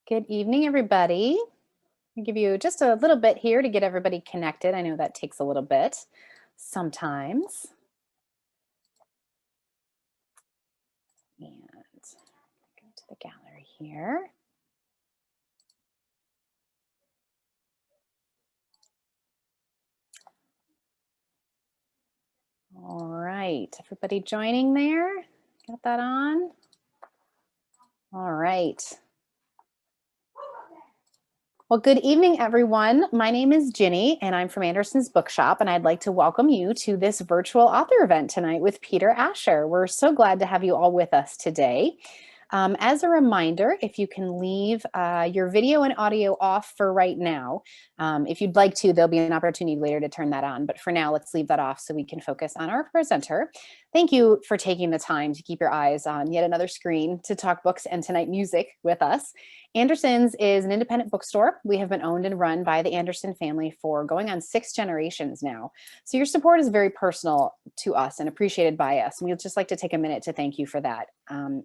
Good evening, everybody. I'll give you just a little bit here to get everybody connected. I know that takes a little bit sometimes. And go to the gallery here. All right, everybody joining there? Got that on? All right. Well, good evening, everyone. My name is Ginny, and I'm from Anderson's Bookshop, and I'd like to welcome you to this virtual author event tonight with Peter Asher. We're so glad to have you all with us today. As a reminder, if you can leave your video and audio off for right now, if you'd like to, there'll be an opportunity later to turn that on. But for now, let's leave that off so we can focus on our presenter. Thank you for taking the time to keep your eyes on yet another screen to talk books and tonight music with us. Anderson's is an independent bookstore. We have been owned and run by the Anderson family for going on 6 generations now. So your support is very personal to us and appreciated by us. And we'd just like to take a minute to thank you for that.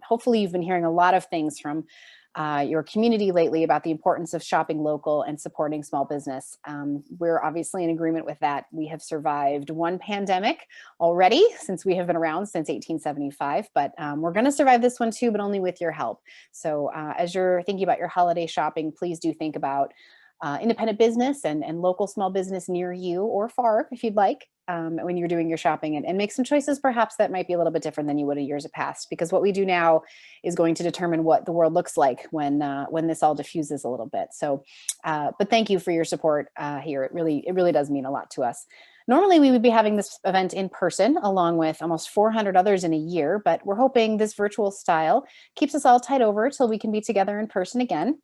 Hopefully you've been hearing a lot of things from your community lately about the importance of shopping local and supporting small business. We're obviously in agreement with that. We have survived one pandemic already since we have been around since 1875, but we're going to survive this one too, but only with your help. So as you're thinking about your holiday shopping, please do think about independent business and local small business near you or far if you'd like. When you're doing your shopping and make some choices perhaps that might be a little bit different than you would in years past, because what we do now is going to determine what the world looks like when this all diffuses a little bit. So, but thank you for your support here. It really does mean a lot to us. Normally we would be having this event in person along with almost 400 others in a year, but we're hoping this virtual style keeps us all tied over till we can be together in person again.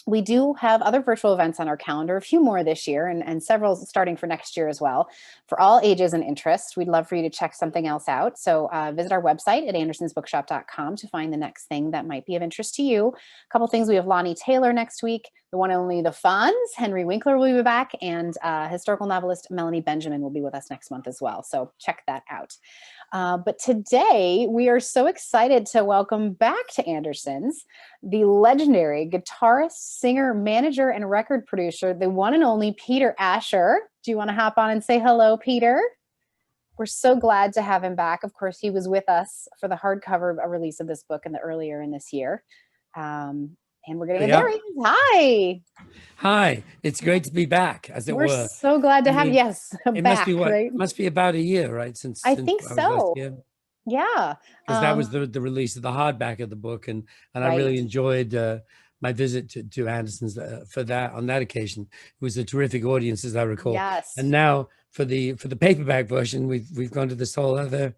We do have other virtual events on our calendar, a few more this year and several starting for next year as well. For all ages and interests, we'd love for you to check something else out. So visit our website at andersonsbookshop.com to find the next thing that might be of interest to you. A couple things, we have Lonnie Taylor next week, the one and only The Fonz, Henry Winkler will be back, and historical novelist Melanie Benjamin will be with us next month as well. So check that out. But today we are so excited to welcome back to Anderson's the legendary guitarist, singer, manager, and record producer, the one and only Peter Asher. Do you want to hop on and say hello, Peter? We're so glad to have him back. Of course, he was with us for the hardcover release of this book earlier in this year. And we're getting there. Hi. Hi. It's great to be back, as it were. We're so glad to have it back. Must be about a year, right? I think so. Yeah. Because that was the release of the hardback of the book, and I really enjoyed my visit to Anderson's for that on that occasion. It was a terrific audience, as I recall. Yes. And now for the paperback version, we've gone to this whole other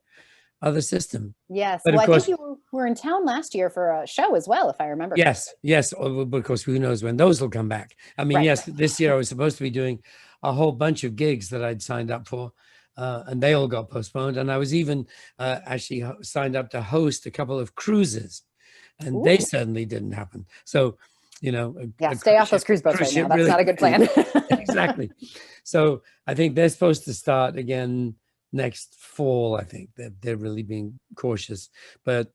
system. Yes. But well, I think you were in town last year for a show as well, if I remember. Yes. But of course, who knows when those will come back. I mean, yes, this year I was supposed to be doing a whole bunch of gigs that I'd signed up for, and they all got postponed. And I was even actually signed up to host a couple of cruises, and they certainly didn't happen. So, stay off those cruise boats right now. That's not a good plan. Exactly. So I think they're supposed to start again next fall. I think they're really being cautious, but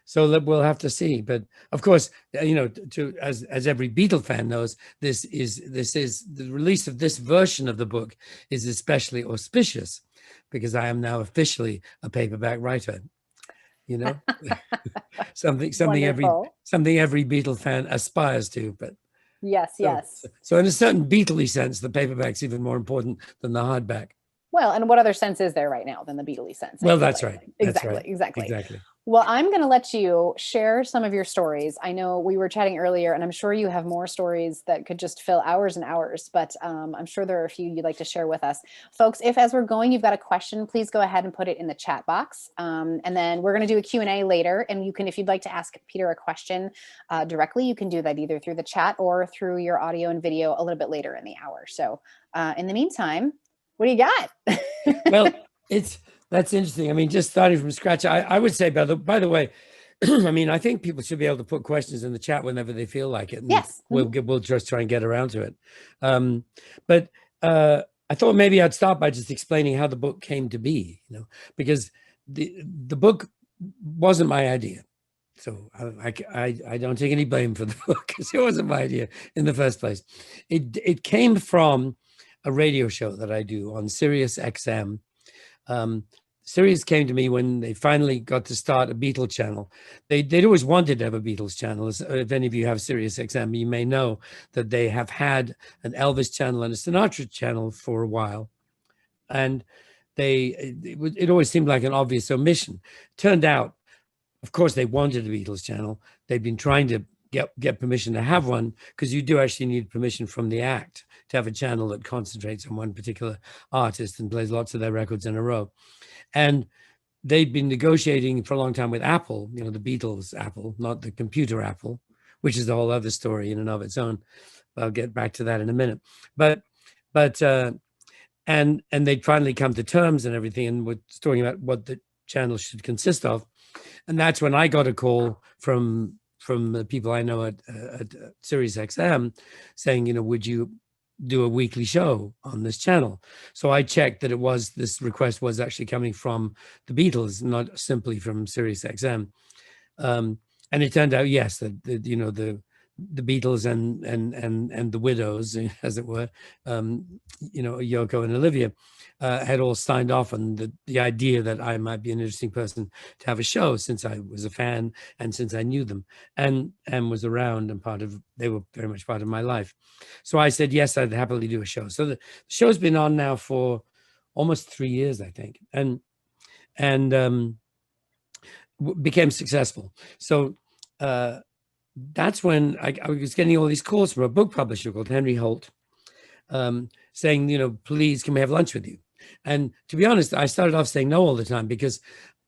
so we'll have to see. But of course, as every Beatle fan knows, this is the release of this version of the book is especially auspicious because I am now officially a paperback writer. something every Beatle fan aspires to. But yes. So in a certain Beatley sense, the paperback's even more important than the hardback. Well, and what other sense is there right now than the Beatley sense? Well, that's right. Exactly. Well, I'm going to let you share some of your stories. I know we were chatting earlier, and I'm sure you have more stories that could just fill hours and hours, but I'm sure there are a few you'd like to share with us. Folks, if as we're going, you've got a question, please go ahead and put it in the chat box. And then we're going to do a Q&A later, and you can, if you'd like to ask Peter a question directly, you can do that either through the chat or through your audio and video a little bit later in the hour. So in the meantime, what do you got? Well, that's interesting. I mean, just starting from scratch, I would say, by the way, I mean, I think people should be able to put questions in the chat whenever they feel like it. And yes. We'll just try and get around to it. But I thought maybe I'd start by just explaining how the book came to be, because the book wasn't my idea. So I don't take any blame for the book because it wasn't my idea in the first place. It came from a radio show that I do on Sirius XM. Sirius came to me when they finally got to start a Beatles channel. They'd always wanted to have a Beatles channel. If any of you have Sirius XM, you may know that they have had an Elvis channel and a Sinatra channel for a while. And it always seemed like an obvious omission. Turned out, of course, they wanted a Beatles channel. They've been trying to get permission to have one, because you do actually need permission from the act to have a channel that concentrates on one particular artist and plays lots of their records in a row. And they'd been negotiating for a long time with Apple, the Beatles Apple, not the computer Apple, which is a whole other story in and of its own. I'll get back to that in a minute. And they'd finally come to terms and everything, and were talking about what the channel should consist of. And that's when I got a call from the people I know at Sirius XM saying, would you do a weekly show on this channel? So I checked that this request was actually coming from the Beatles, not simply from Sirius XM. And it turned out, yes, that the Beatles and the widows, as it were, Yoko and Olivia, had all signed off on the idea that I might be an interesting person to have a show, since I was a fan and since I knew them and was around, and they were very much part of my life. So I said, yes, I'd happily do a show. So the show's been on now for almost 3 years, I think, and became successful. So that's when I was getting all these calls from a book publisher called Henry Holt, saying, please, can we have lunch with you? And to be honest, I started off saying no all the time, because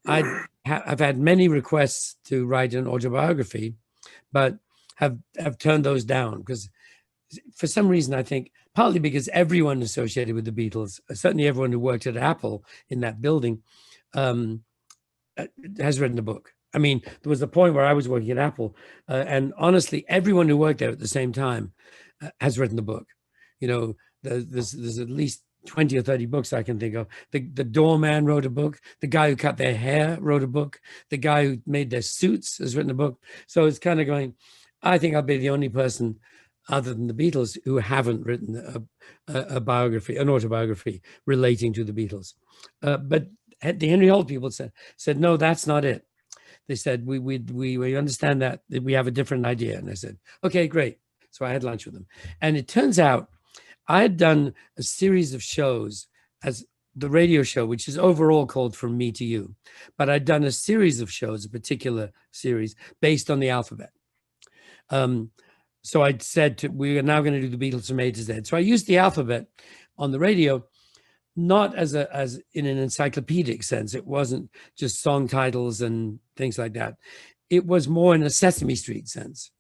I've had many requests to write an autobiography, but have turned those down, because for some reason, I think partly because everyone associated with the Beatles, certainly everyone who worked at Apple in that building, has written a book. I mean, there was a point where I was working at Apple, and honestly, everyone who worked there at the same time has written a book. There's at least 20 or 30 books I can think of. The doorman wrote a book. The guy who cut their hair wrote a book. The guy who made their suits has written a book. So it's kind of going, I think I'll be the only person other than the Beatles who haven't written a biography, an autobiography relating to the Beatles. But the Henry Holt people said, no, that's not it. They said, we understand that we have a different idea. And I said, okay, great. So I had lunch with them. And it turns out I had done a series of shows as the radio show, which is overall called From Me to You. But I'd done a series of shows, a particular series, based on the alphabet. So I'd said, we are now going to do the Beatles from A to Z. So I used the alphabet on the radio, not as in an encyclopedic sense. It wasn't just song titles and things like that. It was more in a Sesame Street sense,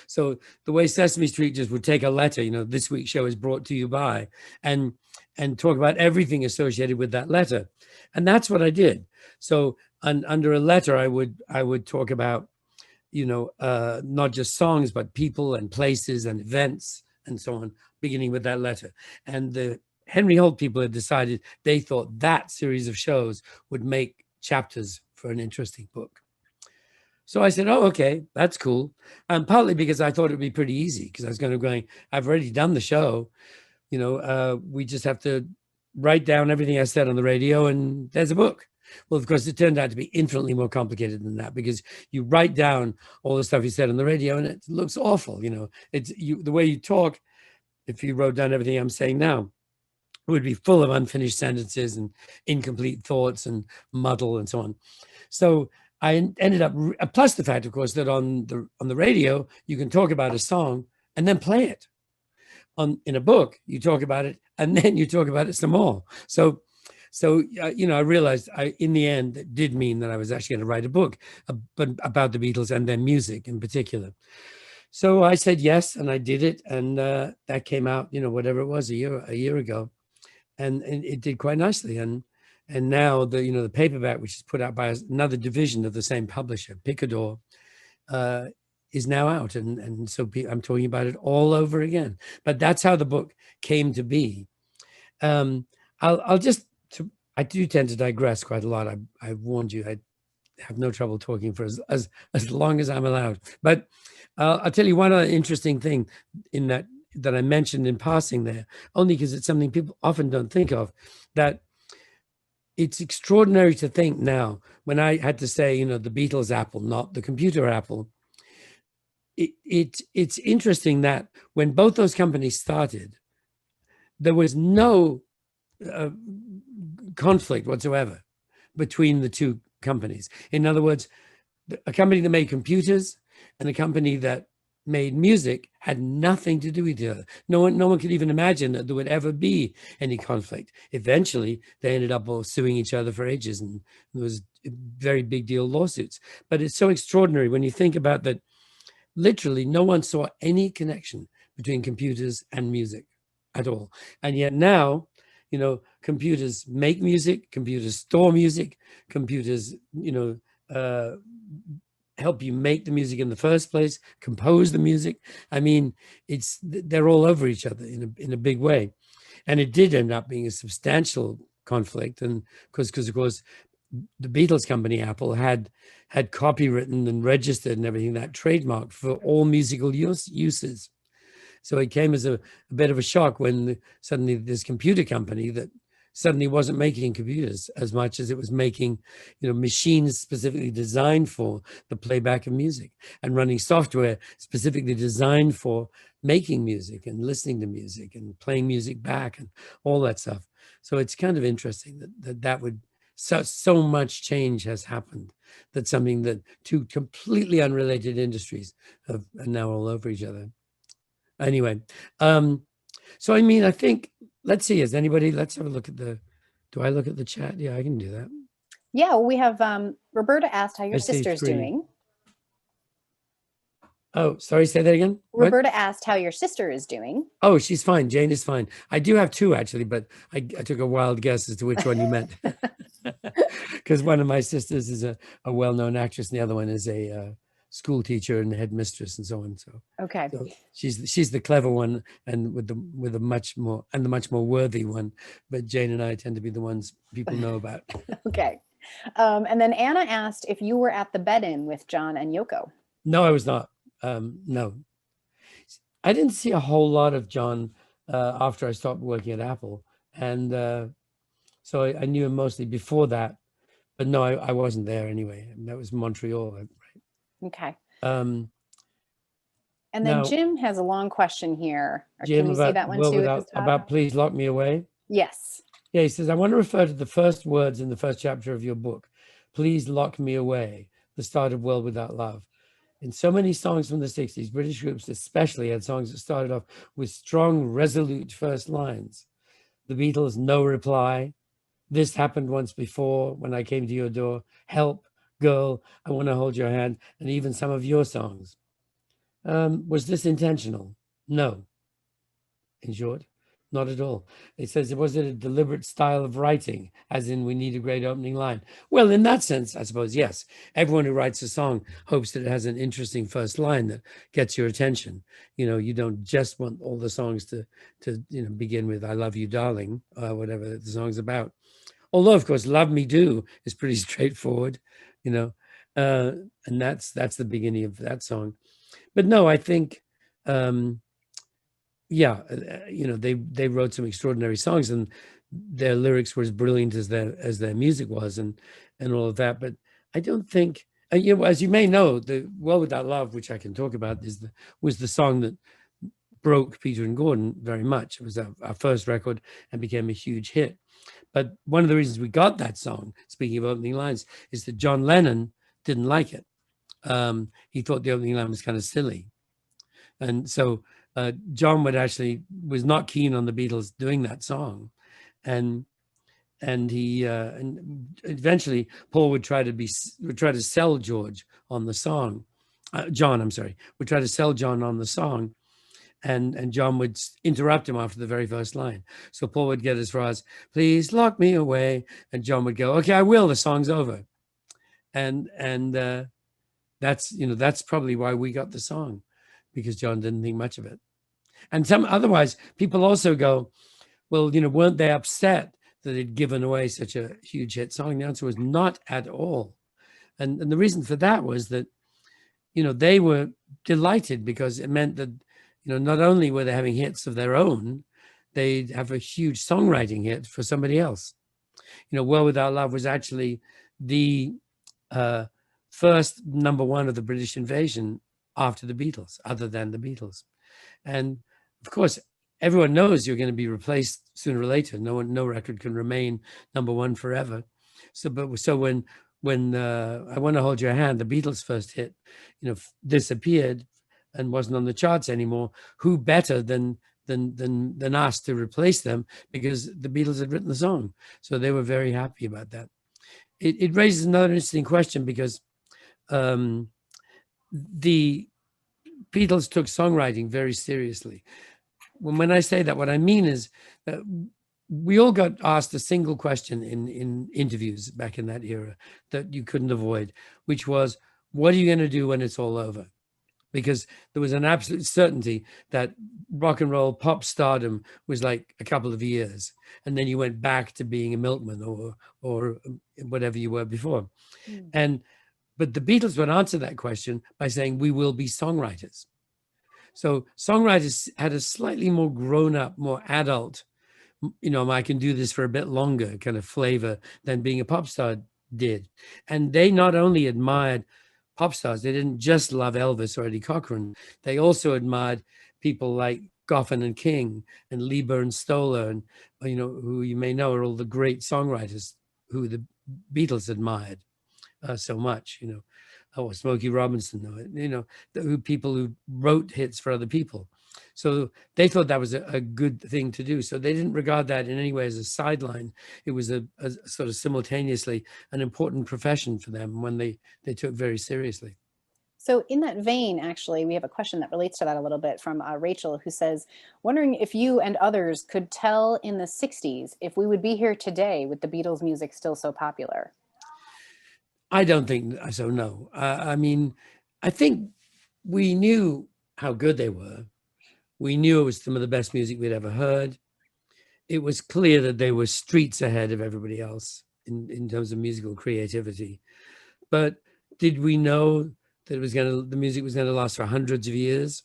So the way Sesame Street just would take a letter, this week's show is brought to you by, and talk about everything associated with that letter. And that's what I did. So under a letter, I would talk about, not just songs, but people and places and events and so on, beginning with that letter. And the Henry Holt people had decided they thought that series of shows would make chapters for an interesting book. So I said, oh, okay, that's cool. And partly because I thought it'd be pretty easy, because I was going, I've already done the show. We just have to write down everything I said on the radio and there's a book. Well, of course, it turned out to be infinitely more complicated than that, because you write down all the stuff you said on the radio and it looks awful. It's the way you talk. If you wrote down everything I'm saying now, it would be full of unfinished sentences and incomplete thoughts and muddle and so on. So I ended up, plus the fact, of course, that on the radio, you can talk about a song and then play it. In a book, you talk about it and then you talk about it some more. So I realized in the end, it did mean that I was actually going to write a book about the Beatles and their music in particular. So I said yes, and I did it, and that came out, whatever it was, a year ago, and it did quite nicely. And now the paperback, which is put out by another division of the same publisher, Picador, is now out, and so I'm talking about it all over again. But that's how the book came to be. I do tend to digress quite a lot. I warned you have no trouble talking for as long as I'm allowed. But I'll tell you one other interesting thing in that I mentioned in passing there, only because it's something people often don't think of, that it's extraordinary to think now, when I had to say, the Beatles Apple, not the computer Apple. It's interesting that when both those companies started, there was no conflict whatsoever between the two companies. In other words, a company that made computers and a company that made music had nothing to do with each other. No one could even imagine that there would ever be any conflict. Eventually, they ended up all suing each other for ages, and there was very big deal lawsuits. But it's so extraordinary when you think about that. Literally, no one saw any connection between computers and music at all. And yet now, computers make music, computers store music, computers, help you make the music in the first place, compose the music. I mean, they're all over each other in a big way. And it did end up being a substantial conflict. And because of course, the Beatles company, Apple, had copywritten and registered and everything, that trademark for all musical uses. So it came as a bit of a shock when suddenly this computer company that suddenly wasn't making computers as much as it was making, machines specifically designed for the playback of music, and running software specifically designed for making music and listening to music and playing music back and all that stuff. So it's kind of interesting that would, so much change has happened, that something that two completely unrelated industries are now all over each other. Anyway, so I mean, I think, let's see, let's have a look at do I look at the chat? Yeah, I can do that. Yeah, well, we have Roberta asked how your sister's doing. Oh, sorry, say that again. Roberta asked how your sister is doing. Oh, she's fine. Jane is fine. I do have two, actually, but I took a wild guess as to which one you meant. Because one of my sisters is a well-known actress, and the other one is a school teacher and headmistress and so on. So okay, so she's the clever one, and with the much more worthy one. But Jane and I tend to be the ones people know about. Okay, and then Anna asked if you were at the bed-in with John and Yoko. No, I was not. No, I didn't see a whole lot of John after I stopped working at Apple, and so I knew him mostly before that. But no, I wasn't there anyway. That was Montreal, right? Okay. And then now, Jim has a long question here. Jim, can you see that one too? About Please Lock Me Away? Yes. Yeah, he says, I want to refer to the first words in the first chapter of your book. Please lock me away, the start of World Without Love. In so many songs from the 60s, British groups especially had songs that started off with strong, resolute first lines. The Beatles, No Reply. This happened once before when I came to your door. Help, girl, I want to hold your hand, and even some of your songs. Was this intentional? No. In short, not at all. It says, was it a deliberate style of writing, as in we need a great opening line? Well, in that sense, I suppose, yes. Everyone who writes a song hopes that it has an interesting first line that gets your attention. You don't just want all the songs to begin with, I love you, darling, whatever the song's about. Although, of course, Love Me Do is pretty straightforward, and that's the beginning of that song. But no, I think, yeah, they wrote some extraordinary songs, and their lyrics were as brilliant as their music was, and all of that. But I don't think, as you may know, the World Without Love, which I can talk about, was the song that broke Peter and Gordon very much. It was our first record and became a huge hit. But one of the reasons we got that song, speaking of opening lines, is that John Lennon didn't like it. He thought the opening line was kind of silly. And so John was not keen on the Beatles doing that song. And he and eventually Paul would try to sell George on the song. John, I'm sorry, would try to sell John on the song. And John would interrupt him after the very first line. So Paul would get as far as, please lock me away. And John would go, okay, I will, the song's over. And that's probably why we got the song, because John didn't think much of it. And otherwise, people also go, well, weren't they upset that they'd given away such a huge hit song? The answer was not at all. And the reason for that was that, they were delighted because it meant that, not only were they having hits of their own, they'd have a huge songwriting hit for somebody else. World Without Love was actually the first #1 of the British invasion after the Beatles, other than the Beatles. And of course, everyone knows you're going to be replaced sooner or later. No record can remain #1 forever. So when I Want to Hold Your Hand, the Beatles' first hit, disappeared and wasn't on the charts anymore, who better than us to replace them, because the Beatles had written the song. So they were very happy about that. It raises another interesting question, because the Beatles took songwriting very seriously. When I say that, what I mean is that we all got asked a single question in interviews back in that era that you couldn't avoid, which was, what are you going to do when it's all over? Because there was an absolute certainty that rock and roll pop stardom was like a couple of years, and then you went back to being a milkman or whatever you were before. But the Beatles would answer that question by saying, we will be songwriters. So songwriters had a slightly more grown up, more adult, I can do this for a bit longer kind of flavor than being a pop star did. And they not only admired pop stars, they didn't just love Elvis or Eddie Cochran. They also admired people like Goffin and King and Lieber and Stoller, and who you may know are all the great songwriters who the Beatles admired so much. Smokey Robinson, people who wrote hits for other people. So they thought that was a good thing to do. So they didn't regard that in any way as a sideline. It was a sort of simultaneously an important profession for them, when they took very seriously. So in that vein, actually, we have a question that relates to that a little bit from Rachel, who says, wondering if you and others could tell in the 60s if we would be here today with the Beatles music still so popular. I don't think so, no. I mean, I think we knew how good they were. We knew it was some of the best music we'd ever heard. It was clear that they were streets ahead of everybody else in terms of musical creativity. But did we know that the music was going to last for hundreds of years?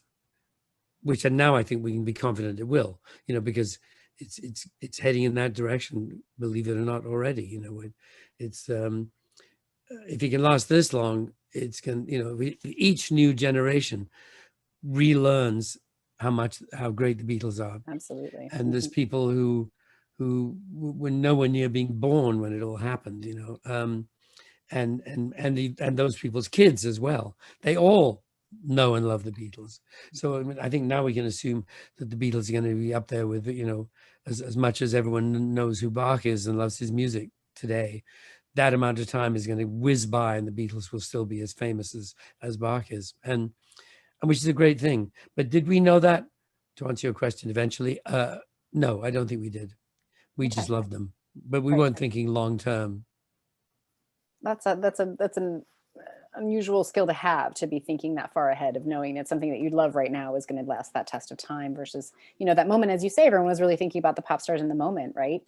Which now I think we can be confident it will, because it's heading in that direction, believe it or not, already. It's if it can last this long, it's each new generation relearns how great the Beatles are. Absolutely. And there's people who were nowhere near being born when it all happened, and those people's kids as well. They all know and love the Beatles. So I mean, I think now we can assume that the Beatles are going to be up there with, as much as everyone knows who Bach is and loves his music today. That amount of time is going to whiz by, and the Beatles will still be as famous as Bach is, and which is a great thing. But did we know that? To answer your question, eventually, no, I don't think we did. We just loved them, but we weren't thinking long term. That's an unusual skill to have, to be thinking that far ahead, of knowing that something that you love right now is going to last that test of time, versus that moment, as you say, everyone was really thinking about the pop stars in the moment, right?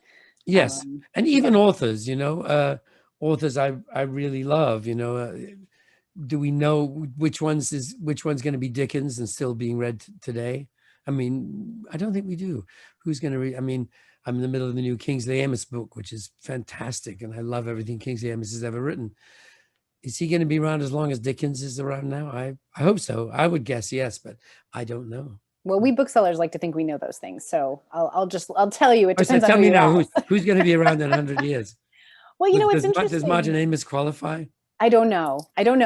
Yes, and even authors, authors I really love. Do we know which one's going to be Dickens and still being read today? I mean, I don't think we do. Who's going to read? I mean, I'm in the middle of the new Kingsley Amis book, which is fantastic, and I love everything Kingsley Amis has ever written. Is he going to be around as long as Dickens is around now? I hope so. I would guess yes, but I don't know. Well, we booksellers like to think we know those things, so I'll tell you. It depends on tell who me you now, ask. who's going to be around in 100 years? Well, it's interesting. Does Martin Amis qualify? I don't know. I'm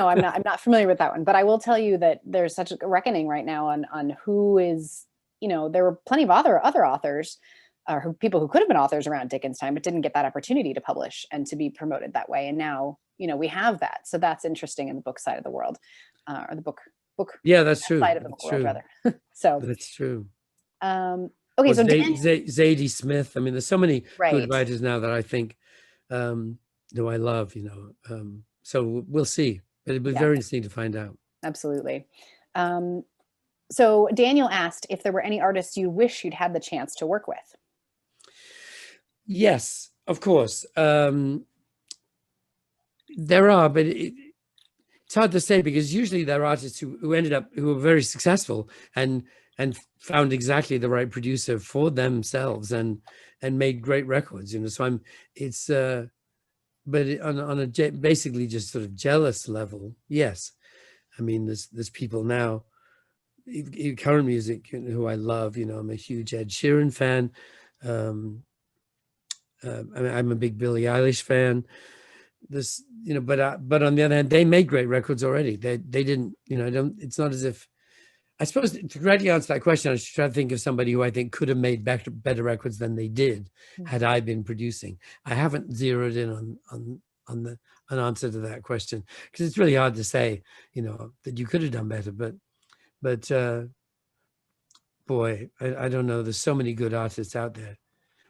not familiar with that one, but I will tell you that there's such a reckoning right now on who is. There were plenty of other authors, people who could have been authors around Dickens' time, but didn't get that opportunity to publish and to be promoted that way. And now, we have that. So that's interesting in the book side of the world, or the book. Yeah, that's true. Side of the book world, rather. So that's true. Okay, well, so Zadie Smith. I mean, there's so many good writers now that I think do I love. So we'll see. But it'll be very interesting to find out. Absolutely. So Daniel asked if there were any artists you wish you'd had the chance to work with. Yes, of course. There are, but It's hard to say, because usually there are artists who ended up, who were very successful and found exactly the right producer for themselves and made great records, you know. So it's but on a basically just sort of jealous level, yes. I mean, there's people now, current music, who I love. You know, I'm a huge Ed Sheeran fan. I'm a big Billie Eilish fan. This, you know, but on the other hand, they made great records already. They didn't, you know, I don't. It's not as if, I suppose, to directly answer that question, I should try to think of somebody who I think could have made better records than they did had I been producing. I haven't zeroed in on an answer to that question, because it's really hard to say, you know, that you could have done better. But boy, I don't know. There's so many good artists out there.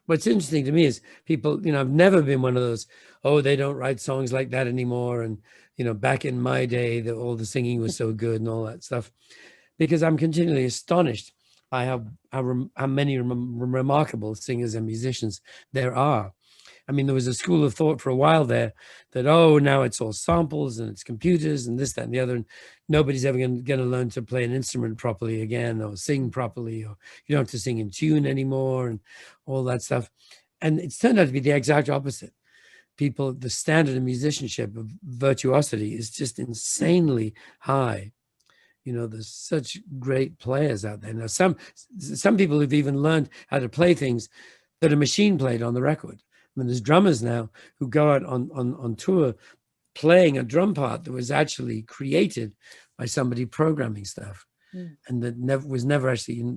What's interesting to me is people, you know, I've never been one of those, oh, they don't write songs like that anymore. And, you know, back in my day, all the singing was so good and all that stuff, because I'm continually astonished by how many remarkable singers and musicians there are. I mean, there was a school of thought for a while there that, oh, now it's all samples and it's computers and this, that, and the other. And nobody's ever going to learn to play an instrument properly again, or sing properly, or you don't have to sing in tune anymore and all that stuff. And it's turned out to be the exact opposite. People, the standard of musicianship, of virtuosity, is just insanely high. You know, there's such great players out there. Now, some people have even learned how to play things that a machine played on the record. I mean, there's drummers now who go out on tour playing a drum part that was actually created by somebody programming stuff, and that was never actually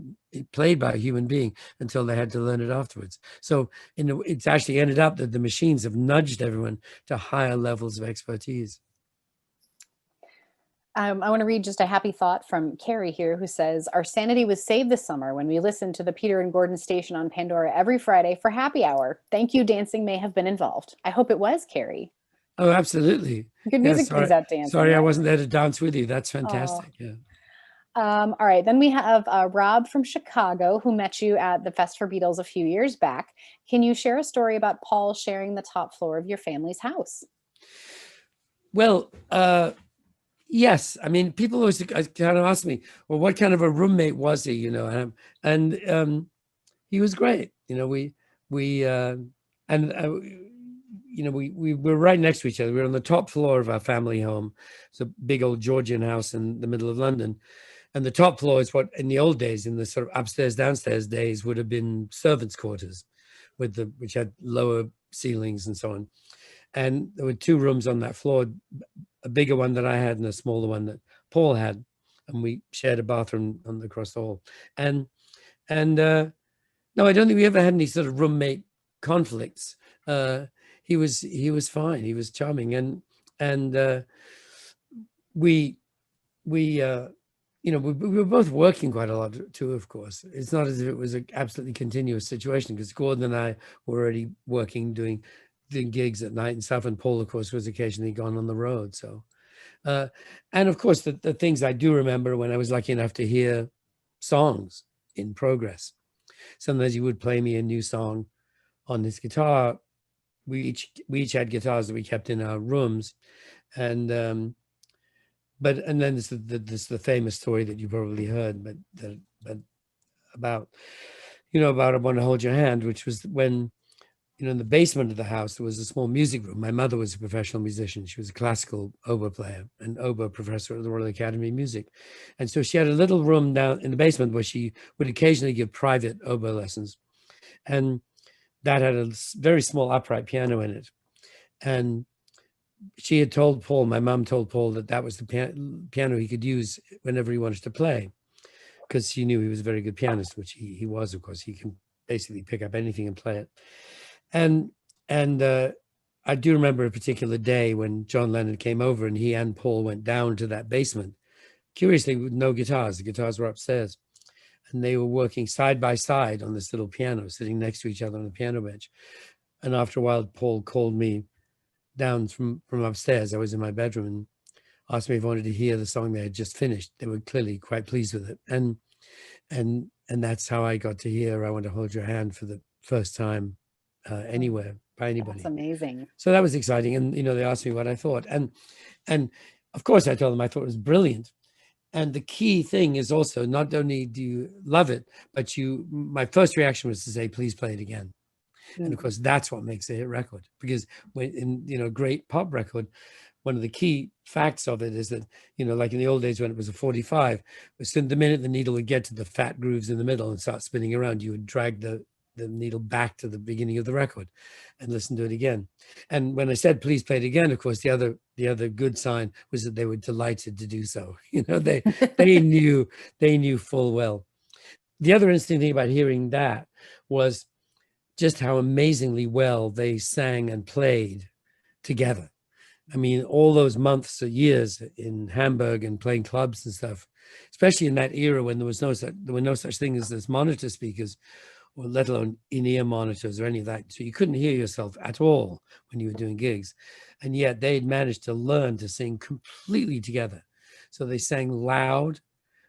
played by a human being until they had to learn it afterwards. So it's actually ended up that the machines have nudged everyone to higher levels of expertise. I want to read just a happy thought from Carrie here, who says, our sanity was saved this summer when we listened to the Peter and Gordon station on Pandora every Friday for happy hour. Thank you, dancing may have been involved. I hope it was, Carrie. Oh, absolutely. Good music brings out dancing. Sorry, I wasn't there to dance with you. That's fantastic. Yeah. All right. Then we have Rob from Chicago, who met you at the Fest for Beatles a few years back. Can you share a story about Paul sharing the top floor of your family's house? Well, yes. I mean, people always kind of ask me, well, what kind of a roommate was he? You know, and he was great. You know, we you know, we were right next to each other. We were on the top floor of our family home. It's a big old Georgian house in the middle of London. And the top floor is what in the old days, in the sort of upstairs, downstairs days, would have been servants' quarters, which had lower ceilings and so on. And there were two rooms on that floor, a bigger one that I had and a smaller one that Paul had. And we shared a bathroom across the hall. And no, I don't think we ever had any sort of roommate conflicts. He was fine. He was charming. And we you know, we were both working quite a lot too, of course. It's not as if it was an absolutely continuous situation, because Gordon and I were already working, doing gigs at night and stuff. And Paul, of course, was occasionally gone on the road. So, and of course, the things I do remember when I was lucky enough to hear songs in progress. Sometimes he would play me a new song on his guitar. We each had guitars that we kept in our rooms. And, then there's the famous story that you probably heard, but about, you know, about I Want to Hold Your Hand, which was when, you know, in the basement of the house, there was a small music room. My mother was a professional musician. She was a classical oboe player and oboe professor at the Royal Academy of Music. And so she had a little room down in the basement where she would occasionally give private oboe lessons. And that had a very small upright piano in it. And she had told Paul, my mom told Paul, that was the piano he could use whenever he wanted to play, because she knew he was a very good pianist, which he was, of course. He can basically pick up anything and play it. And I do remember a particular day when John Lennon came over and he and Paul went down to that basement, curiously with no guitars. The guitars were upstairs. And they were working side by side on this little piano, sitting next to each other on the piano bench. And after a while, Paul called me down from upstairs. I was in my bedroom, and asked me if I wanted to hear the song they had just finished. They were clearly quite pleased with it. And that's how I got to hear I Want to Hold Your Hand for the first time anywhere by anybody. That's amazing. So that was exciting. And, you know, they asked me what I thought. And of course, I told them I thought it was brilliant. And the key thing is also not only do you love it, but my first reaction was to say, please play it again. And of course, that's what makes a hit record, because when in great pop record, one of the key facts of it is that, like in the old days when it was a 45, the minute the needle would get to the fat grooves in the middle and start spinning around, you would drag the needle back to the beginning of the record and listen to it again. And when I said, please play it again, of course, the other good sign was that they were delighted to do so. They knew full well. The other interesting thing about hearing that was just how amazingly well they sang and played together. I mean, all those months or years in Hamburg and playing clubs and stuff, especially in that era when there were no such thing as monitor speakers, or let alone in-ear monitors or any of that. So you couldn't hear yourself at all when you were doing gigs. And yet they'd managed to learn to sing completely together. So they sang loud.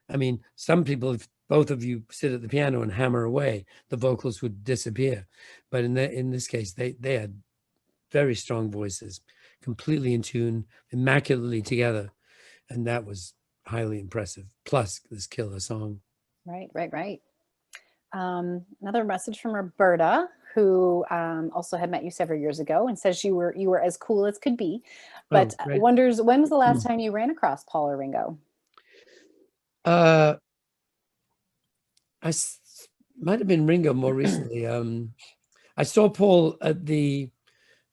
I mean, some people, if both of you sit at the piano and hammer away, the vocals would disappear. But in this case, they had very strong voices, completely in tune, immaculately together. And that was highly impressive. Plus this killer song. Right. Another message from Roberta, who also had met you several years ago and says you were as cool as could be, but wonders when was the last time you ran across Paul or Ringo? I might have been Ringo more recently. I saw Paul at it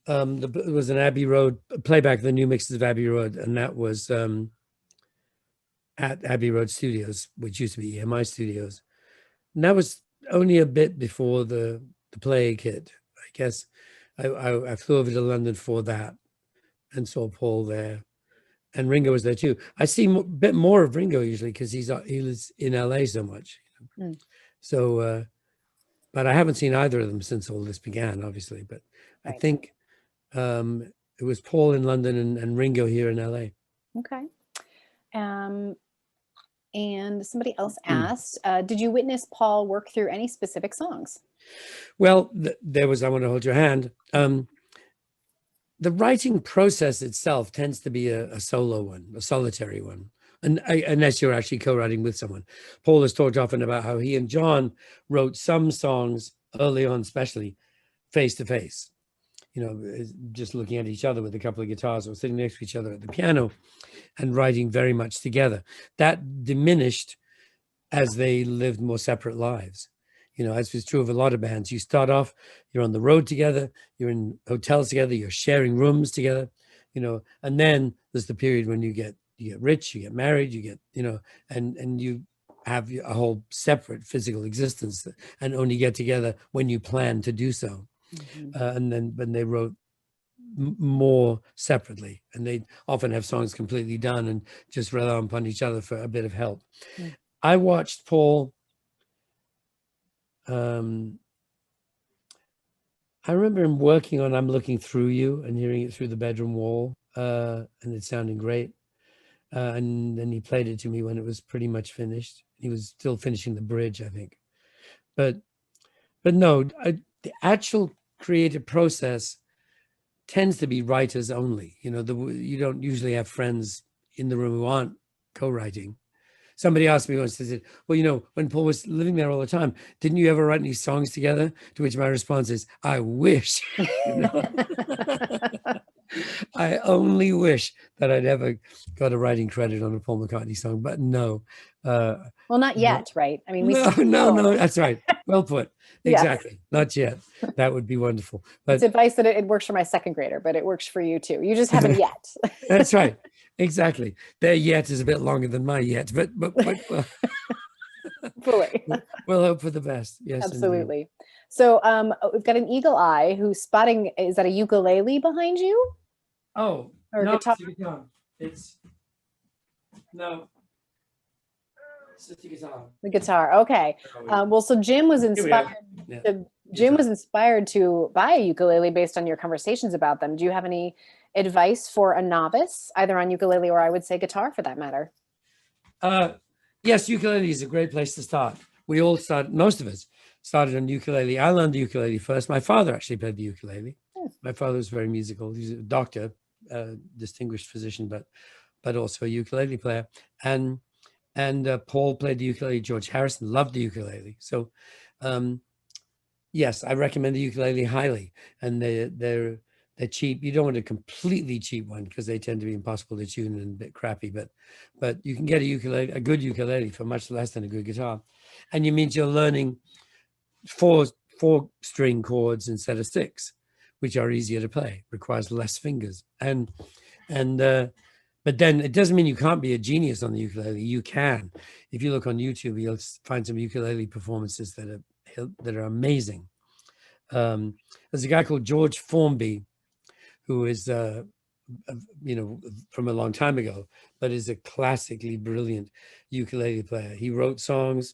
was an Abbey Road playback, the new mixes of Abbey Road, and that was at Abbey Road Studios, which used to be EMI Studios. And that was only a bit before the plague hit, I guess. I flew over to London for that and saw Paul there. And Ringo was there too. I see a bit more of Ringo usually because he lives in LA so much. So, but I haven't seen either of them since all this began, obviously. But I think it was Paul in London and Ringo here in LA. Okay. And somebody else asked, did you witness Paul work through any specific songs? Well, there was I Want to Hold Your Hand. The writing process itself tends to be a solo one, a solitary one, unless you're actually co-writing with someone. Paul has talked often about how he and John wrote some songs early on, especially face to face, just looking at each other with a couple of guitars or sitting next to each other at the piano and writing very much together. That diminished as they lived more separate lives. As was true of a lot of bands, you start off, you're on the road together, you're in hotels together, you're sharing rooms together, and then there's the period when you get rich, you get married, you get, and you have a whole separate physical existence and only get together when you plan to do so. And then when they wrote more separately, and they often have songs completely done and just rely upon each other for a bit of help. I watched Paul. I remember him working on I'm Looking Through You and hearing it through the bedroom wall, and it sounding great. And then he played it to me when it was pretty much finished. He was still finishing the bridge, I think. But no, the actual creative process tends to be writers only. You don't usually have friends in the room who aren't co-writing. Somebody asked me once, they said, well, when Paul was living there all the time, didn't you ever write any songs together? To which my response is, I wish. I only wish that I'd ever got a writing credit on a Paul McCartney song, but no. Well, not yet, right? I mean, no, that's right. Well put. Exactly. Yes. Not yet. That would be wonderful. But it's advice that it works for my second grader, but it works for you too. You just haven't yet. That's right. Exactly. Their yet is a bit longer than my yet, but well, we'll hope for the best. Yes, absolutely. Indeed. So we've got an eagle eye who's spotting. Is that a ukulele behind you? Oh, or no, guitar? It's the guitar. The guitar. Okay. Well, so Jim was inspired. Jim was inspired to buy a ukulele based on your conversations about them. Do you have any advice for a novice, either on ukulele or I would say guitar for that matter? Yes, ukulele is a great place to start. We all started, most of us started on ukulele. I learned the ukulele first. My father actually played the ukulele. My father was very musical. He's a doctor, distinguished physician, but but also a ukulele player. And Paul played the ukulele. George Harrison loved the ukulele. So yes, I recommend the ukulele highly. And they're cheap. You don't want a completely cheap one because they tend to be impossible to tune and a bit crappy. But you can get a good ukulele for much less than a good guitar. And it means you're learning four string chords instead of six, which are easier to play, requires less fingers. But then it doesn't mean you can't be a genius on the ukulele. You can. If you look on YouTube, you'll find some ukulele performances that are amazing. There's a guy called George Formby, who is from a long time ago, but is a classically brilliant ukulele player. He wrote songs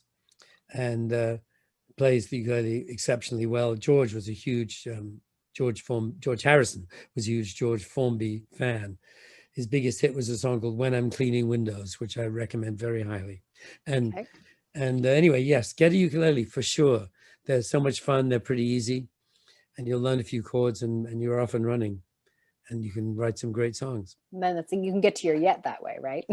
and plays the ukulele exceptionally well. George was a huge George Harrison was a huge George Formby fan. His biggest hit was a song called "When I'm Cleaning Windows," which I recommend very highly. And Okay. anyway, yes, get a ukulele for sure. They're so much fun. They're pretty easy, and you'll learn a few chords, and you're off and running, and you can write some great songs. And then you can get to your yet that way, right?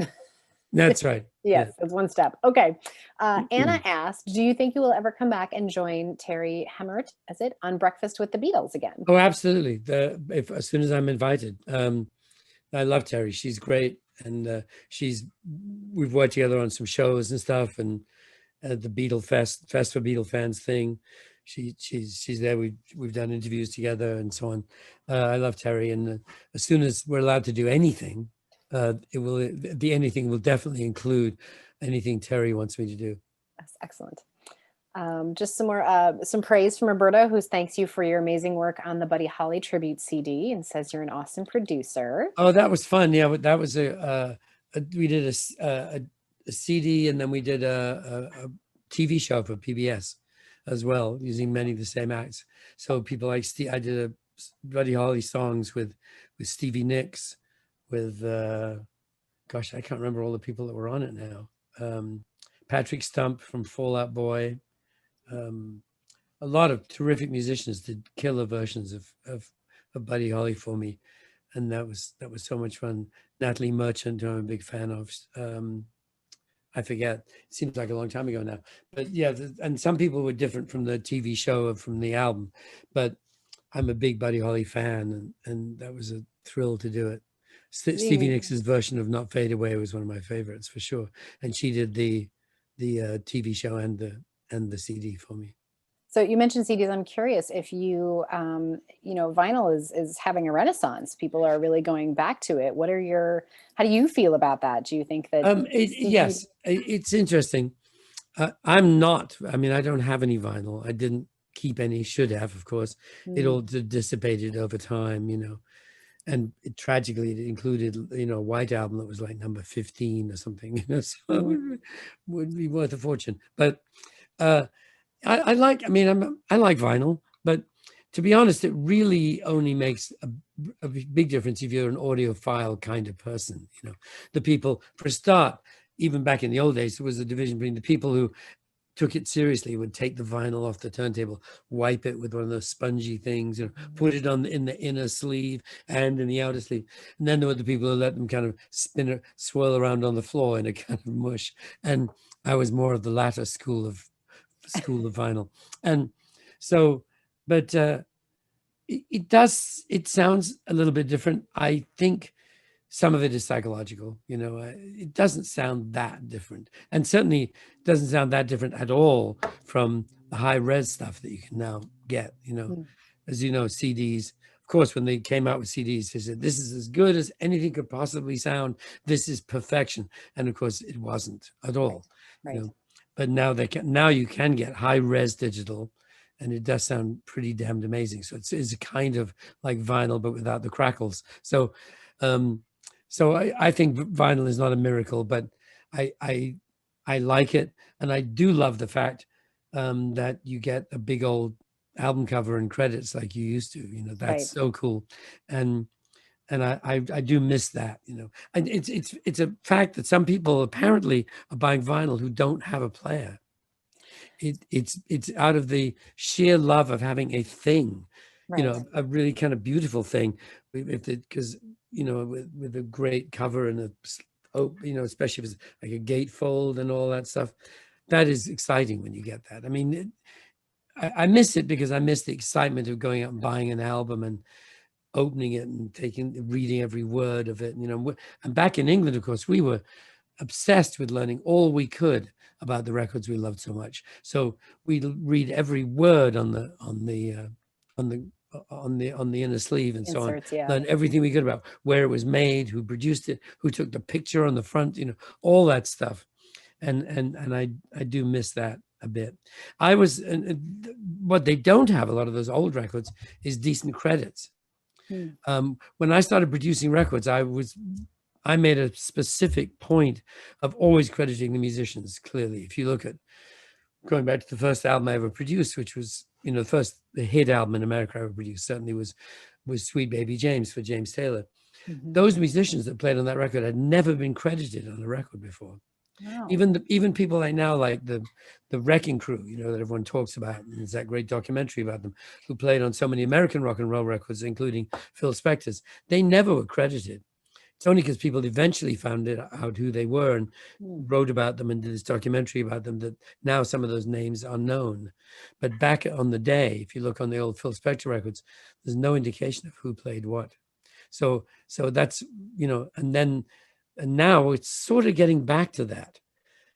That's right. Yes, that's one step. Okay. Yeah. Anna asked, do you think you will ever come back and join Terry Hemmert, on Breakfast with the Beatles again? Oh, absolutely. As soon as I'm invited. I love Terry. She's great, and we've worked together on some shows and stuff, and the Beatle Fest for Beatle fans thing. She's there. We've done interviews together and so on. I love Terry, and as soon as we're allowed to do anything, the anything will definitely include anything Terry wants me to do. That's excellent. Just some praise from Roberta, who thanks you for your amazing work on the Buddy Holly tribute CD and says you're an awesome producer. Oh, that was fun. Yeah, that was we did a CD, and then we did a TV show for PBS as well, using many of the same acts. So people like I did a Buddy Holly songs with Stevie Nicks, with gosh, I can't remember all the people that were on it now. Patrick Stump from Fall Out Boy. A lot of terrific musicians did killer versions of Buddy Holly for me, and that was so much fun. Natalie Merchant, who I'm a big fan of. I forget. It seems like a long time ago now, but yeah. And some people were different from the TV show or from the album, but I'm a big Buddy Holly fan, and that was a thrill to do it. Stevie Nicks' version of "Not Fade Away" was one of my favorites for sure, and she did the TV show and the CD for me. So you mentioned CDs. I'm curious if vinyl is having a renaissance. People are really going back to it. How do you feel about that? Do you think that? Yes, it's interesting. I'm not. I mean, I don't have any vinyl. I didn't keep any. Should have, of course. It all dissipated over time, and tragically, it included, a White Album that was like number 15 or something. So it would be worth a fortune. But I like vinyl, but to be honest, it really only makes a big difference if you're an audiophile kind of person. The people, for a start, even back in the old days, there was a division between the people who took it seriously, would take the vinyl off the turntable, wipe it with one of those spongy things, put it in the inner sleeve and in the outer sleeve. And then there were the people who let them kind of swirl around on the floor in a kind of mush. And I was more of the latter school of vinyl. And so, but it sounds a little bit different. I think some of it is psychological. It doesn't sound that different, and certainly doesn't sound that different at all from the high res stuff that you can now get. As you know, CDs. Of course, when they came out with CDs, they said this is as good as anything could possibly sound. This is perfection, and of course, it wasn't at all. Right. But now you can get high res digital, and it does sound pretty damned amazing. So it's a kind of like vinyl, but without the crackles. So. So I think vinyl is not a miracle, but I like it, and I do love the fact that you get a big old album cover and credits like you used to. That's Right. so cool, and I do miss that. And it's a fact that some people apparently are buying vinyl who don't have a player. It's out of the sheer love of having a thing, Right. a really kind of beautiful thing, because with a great cover and a oh, especially if it's like a gatefold and all that stuff. That is exciting when you get that. I mean, I miss it because I miss the excitement of going out and buying an album and opening it and reading every word of it. And back in England, of course, we were obsessed with learning all we could about the records we loved so much. So we'd read every word on the inner sleeve and so on. Inserts, yeah. Learn everything we could about where it was made, who produced it, who took the picture on the front, all that stuff. And I do miss that a bit. What they don't have, a lot of those old records, is decent credits. When I started producing records, I made a specific point of always crediting the musicians. Clearly, if you look at going back to the first album I ever produced, which was the hit album in America I ever produced, certainly was Sweet Baby James for James Taylor. Those musicians that played on that record had never been credited on a record before. Wow. Even people like now, like the Wrecking Crew, that everyone talks about, and there's that great documentary about them, who played on so many American rock and roll records, including Phil Spector's. They never were credited. It's only because people eventually found out who they were and wrote about them and did this documentary about them that now some of those names are known. But back on the day, if you look on the old Phil Spector records, there's no indication of who played what. So that's, and now it's sort of getting back to that,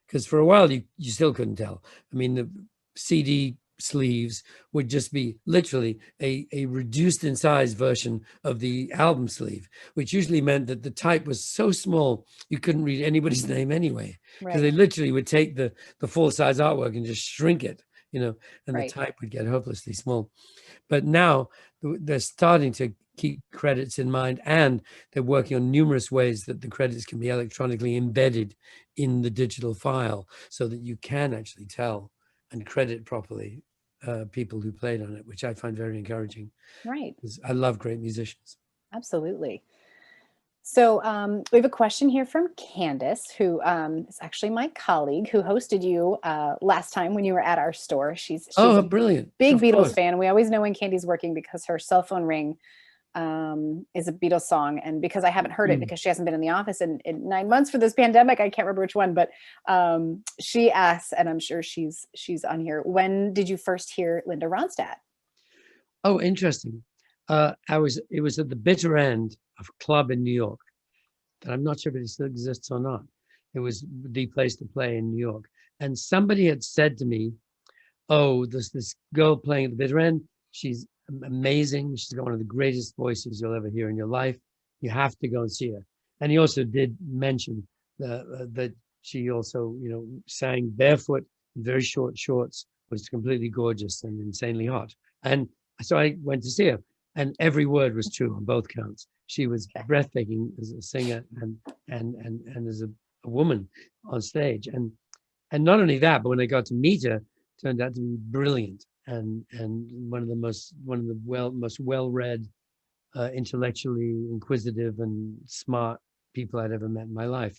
because for a while you still couldn't tell. I mean, the CD sleeves would just be literally a reduced in size version of the album sleeve, which usually meant that the type was so small you couldn't read anybody's name anyway, because they literally would take the full size artwork and just shrink it, and the type would get hopelessly small. But now they're starting to keep credits in mind, and they're working on numerous ways that the credits can be electronically embedded in the digital file so that you can actually tell and credit properly people who played on it, which I find very encouraging. Right. Because I love great musicians. Absolutely. So we have a question here from Candace, who is actually my colleague who hosted you last time when you were at our store. She's a brilliant. Big Beatles fan. We always know when Candy's working because her cell phone ring is a Beatles song. And because I haven't heard it because she hasn't been in the office in 9 months for this pandemic, I can't remember which one, but she asks, and I'm sure she's on here, when did you first hear Linda Ronstadt? Oh, interesting. It was at the bitter end of a club in New York that I'm not sure if it still exists or not. It was the place to play in New York. And somebody had said to me, oh, there's this girl playing at the bitter end. She's amazing. She's got one of the greatest voices you'll ever hear in your life. You have to go and see her. And he also did mention that she also, sang barefoot in very short shorts, was completely gorgeous and insanely hot. And so I went to see her, and every word was true on both counts. She was breathtaking as a singer and as a woman on stage. And not only that, but when I got to meet her, turned out to be brilliant and one of the most well-read, intellectually inquisitive and smart people I'd ever met in my life.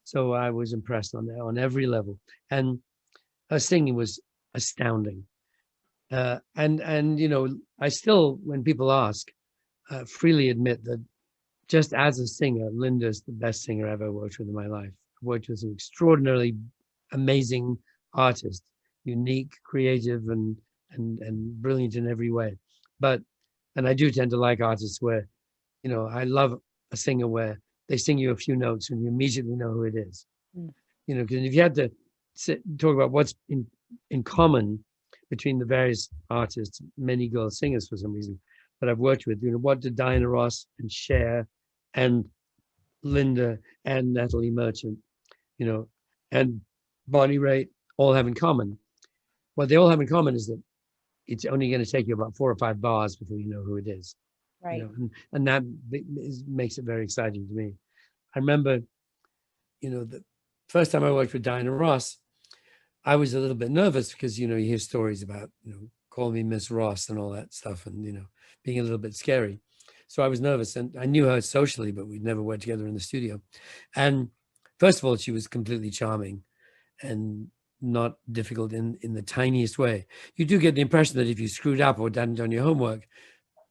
So I was impressed on every level, and her singing was astounding. And I still, when people ask, freely admit that just as a singer, Linda's the best singer I've ever worked with in my life. I've worked with an extraordinarily amazing artist, unique, creative, and brilliant in every way. And I do tend to like artists where, I love a singer where they sing you a few notes and you immediately know who it is. Because if you had to talk about what's in common between the various artists, many girl singers for some reason, that I've worked with, what did Diana Ross and Cher and Linda and Natalie Merchant, and Bonnie Raitt all have in common? What they all have in common is that it's only going to take you about 4 or 5 bars before you know who it is. Right. And that makes it very exciting to me. I remember, the first time I worked with Diana Ross, I was a little bit nervous because, you hear stories about, call me Miss Ross and all that stuff and, being a little bit scary. So I was nervous, and I knew her socially, but we'd never worked together in the studio. And first of all, she was completely charming and not difficult in the tiniest way. You do get the impression that if you screwed up or hadn't done your homework,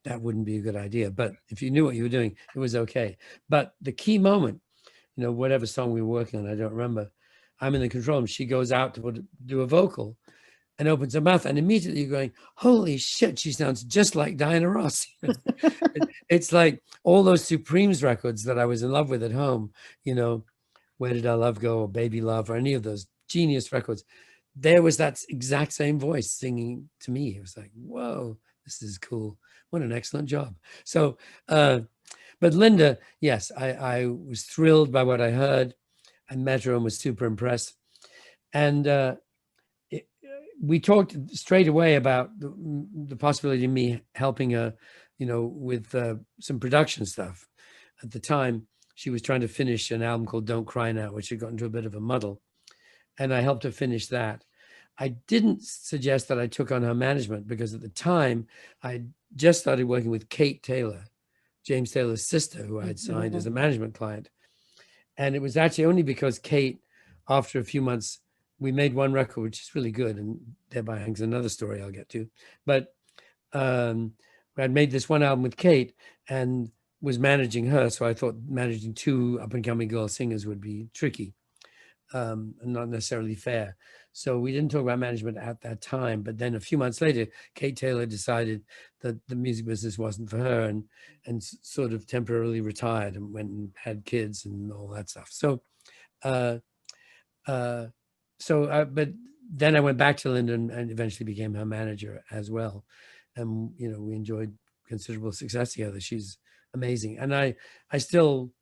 that wouldn't be a good idea. But if you knew what you were doing, it was okay. But the key moment whatever song we were working on, I don't remember. I'm in the control room. She goes out to do a vocal and opens her mouth, and immediately you're going, holy shit, she sounds just like Diana Ross. It's like all those Supremes records that I was in love with at home, Where Did Our Love Go, or Baby Love, or any of those genius records. There was that exact same voice singing to me. It was like, whoa, this is cool. What an excellent job. So, but Linda, yes, I was thrilled by what I heard. I met her and was super impressed. And we talked straight away about the possibility of me helping her, with some production stuff. At the time, she was trying to finish an album called Don't Cry Now, which had got into a bit of a muddle. And I helped her finish that. I didn't suggest that I took on her management because at the time, I just started working with Kate Taylor, James Taylor's sister, who I had signed as a management client. And it was actually only because Kate, after a few months, we made one record, which is really good, and thereby hangs another story I'll get to. But I'd made this one album with Kate and was managing her. So I thought managing two up-and-coming girl singers would be tricky and not necessarily fair. So we didn't talk about management at that time. But then a few months later, Kate Taylor decided that the music business wasn't for her and sort of temporarily retired and went and had kids and all that stuff. So, but then I went back to Linda and eventually became her manager as well. And, we enjoyed considerable success together. She's amazing. And I still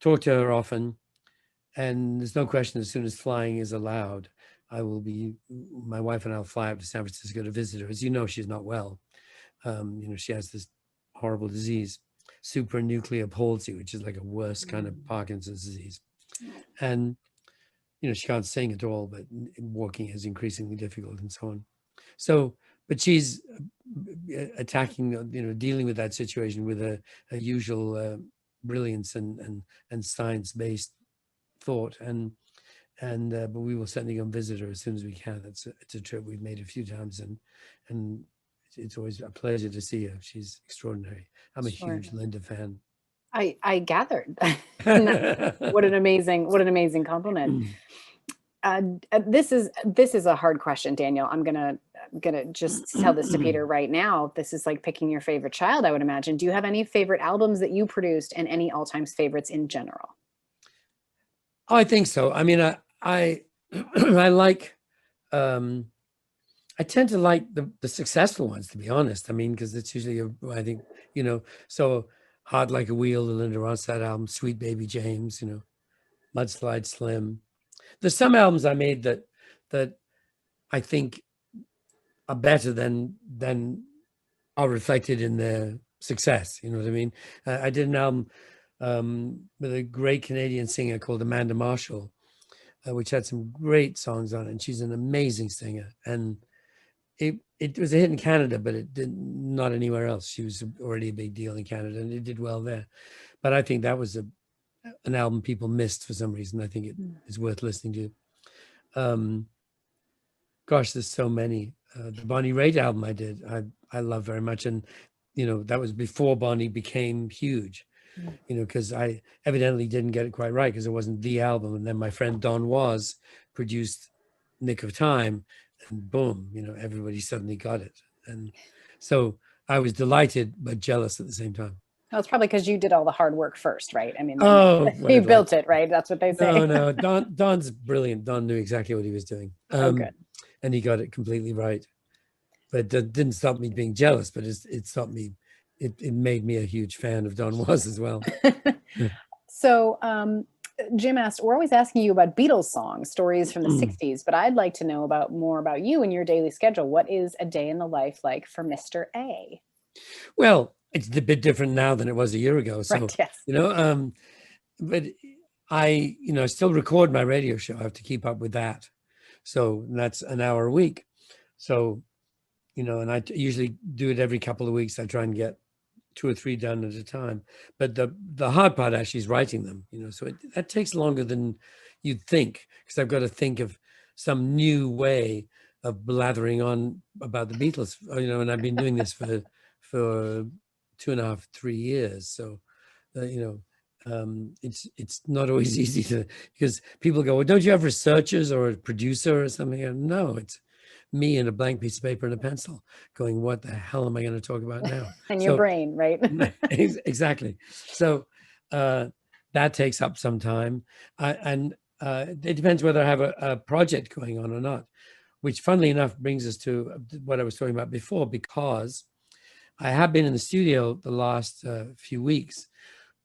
talk to her often. And there's no question, as soon as flying is allowed, my wife and I'll fly up to San Francisco to visit her. As you know, she's not well. She has this horrible disease, supranuclear palsy, which is like a worse kind of Parkinson's disease. And, she can't sing at all, but walking is increasingly difficult and so on. So, but she's attacking, dealing with that situation with a usual brilliance and science-based thought. But we will certainly go and visit her as soon as we can. It's a trip we've made a few times, and it's always a pleasure to see her. She's extraordinary. I'm a huge Linda fan. I gathered. What an amazing compliment. This is a hard question, Daniel. I'm gonna just tell this to Peter right now. This is like picking your favorite child, I would imagine. Do you have any favorite albums that you produced, and any all-time favorites in general? Oh, I think so. I mean, I like, I tend to like the successful ones, to be honest. I mean, because it's usually, I think, so Hard Like a Wheel, the Linda Ronstadt album, Sweet Baby James, Mudslide Slim. There's some albums I made that I think are better than are reflected in their success. You know what I mean? I did an album with a great Canadian singer called Amanda Marshall, which had some great songs on it. And she's an amazing singer. And it was a hit in Canada, but it did not anywhere else. She was already a big deal in Canada, and it did well there. But I think that was an album people missed for some reason. I think it is worth listening to. Gosh, there's so many. The Bonnie Raitt album I did, I love very much. And, that was before Bonnie became huge, because I evidently didn't get it quite right because it wasn't the album. And then my friend Don Was produced Nick of Time, and boom, everybody suddenly got it. And so I was delighted, but jealous at the same time. Well, it's probably because you did all the hard work first, right? I mean, you built it, right? That's what they say. No, Don's brilliant. Don knew exactly what he was doing. Good. And he got it completely right. But that didn't stop me being jealous, but it stopped me. It made me a huge fan of Don Was as well. So Jim asked, we're always asking you about Beatles songs, stories from the 60s, but I'd like to know more about you and your daily schedule. What is a day in the life like for Mr. A? Well, it's a bit different now than it was a year ago. So, right, yes. But I still record my radio show. I have to keep up with that. So that's an hour a week. So, and I usually do it every couple of weeks. I try and get 2 or 3 done at a time. But the hard part actually is writing them, so that takes longer than you'd think, because I've got to think of some new way of blathering on about the Beatles, and I've been doing this for 2.5, 3 years. So, it's not always easy to, because people go, well, don't you have researchers or a producer or something? And no, it's me and a blank piece of paper and a pencil going, what the hell am I going to talk about now? And your brain, right? Exactly. So that takes up some time. And it depends whether I have a project going on or not, which funnily enough brings us to what I was talking about before, because I have been in the studio the last few weeks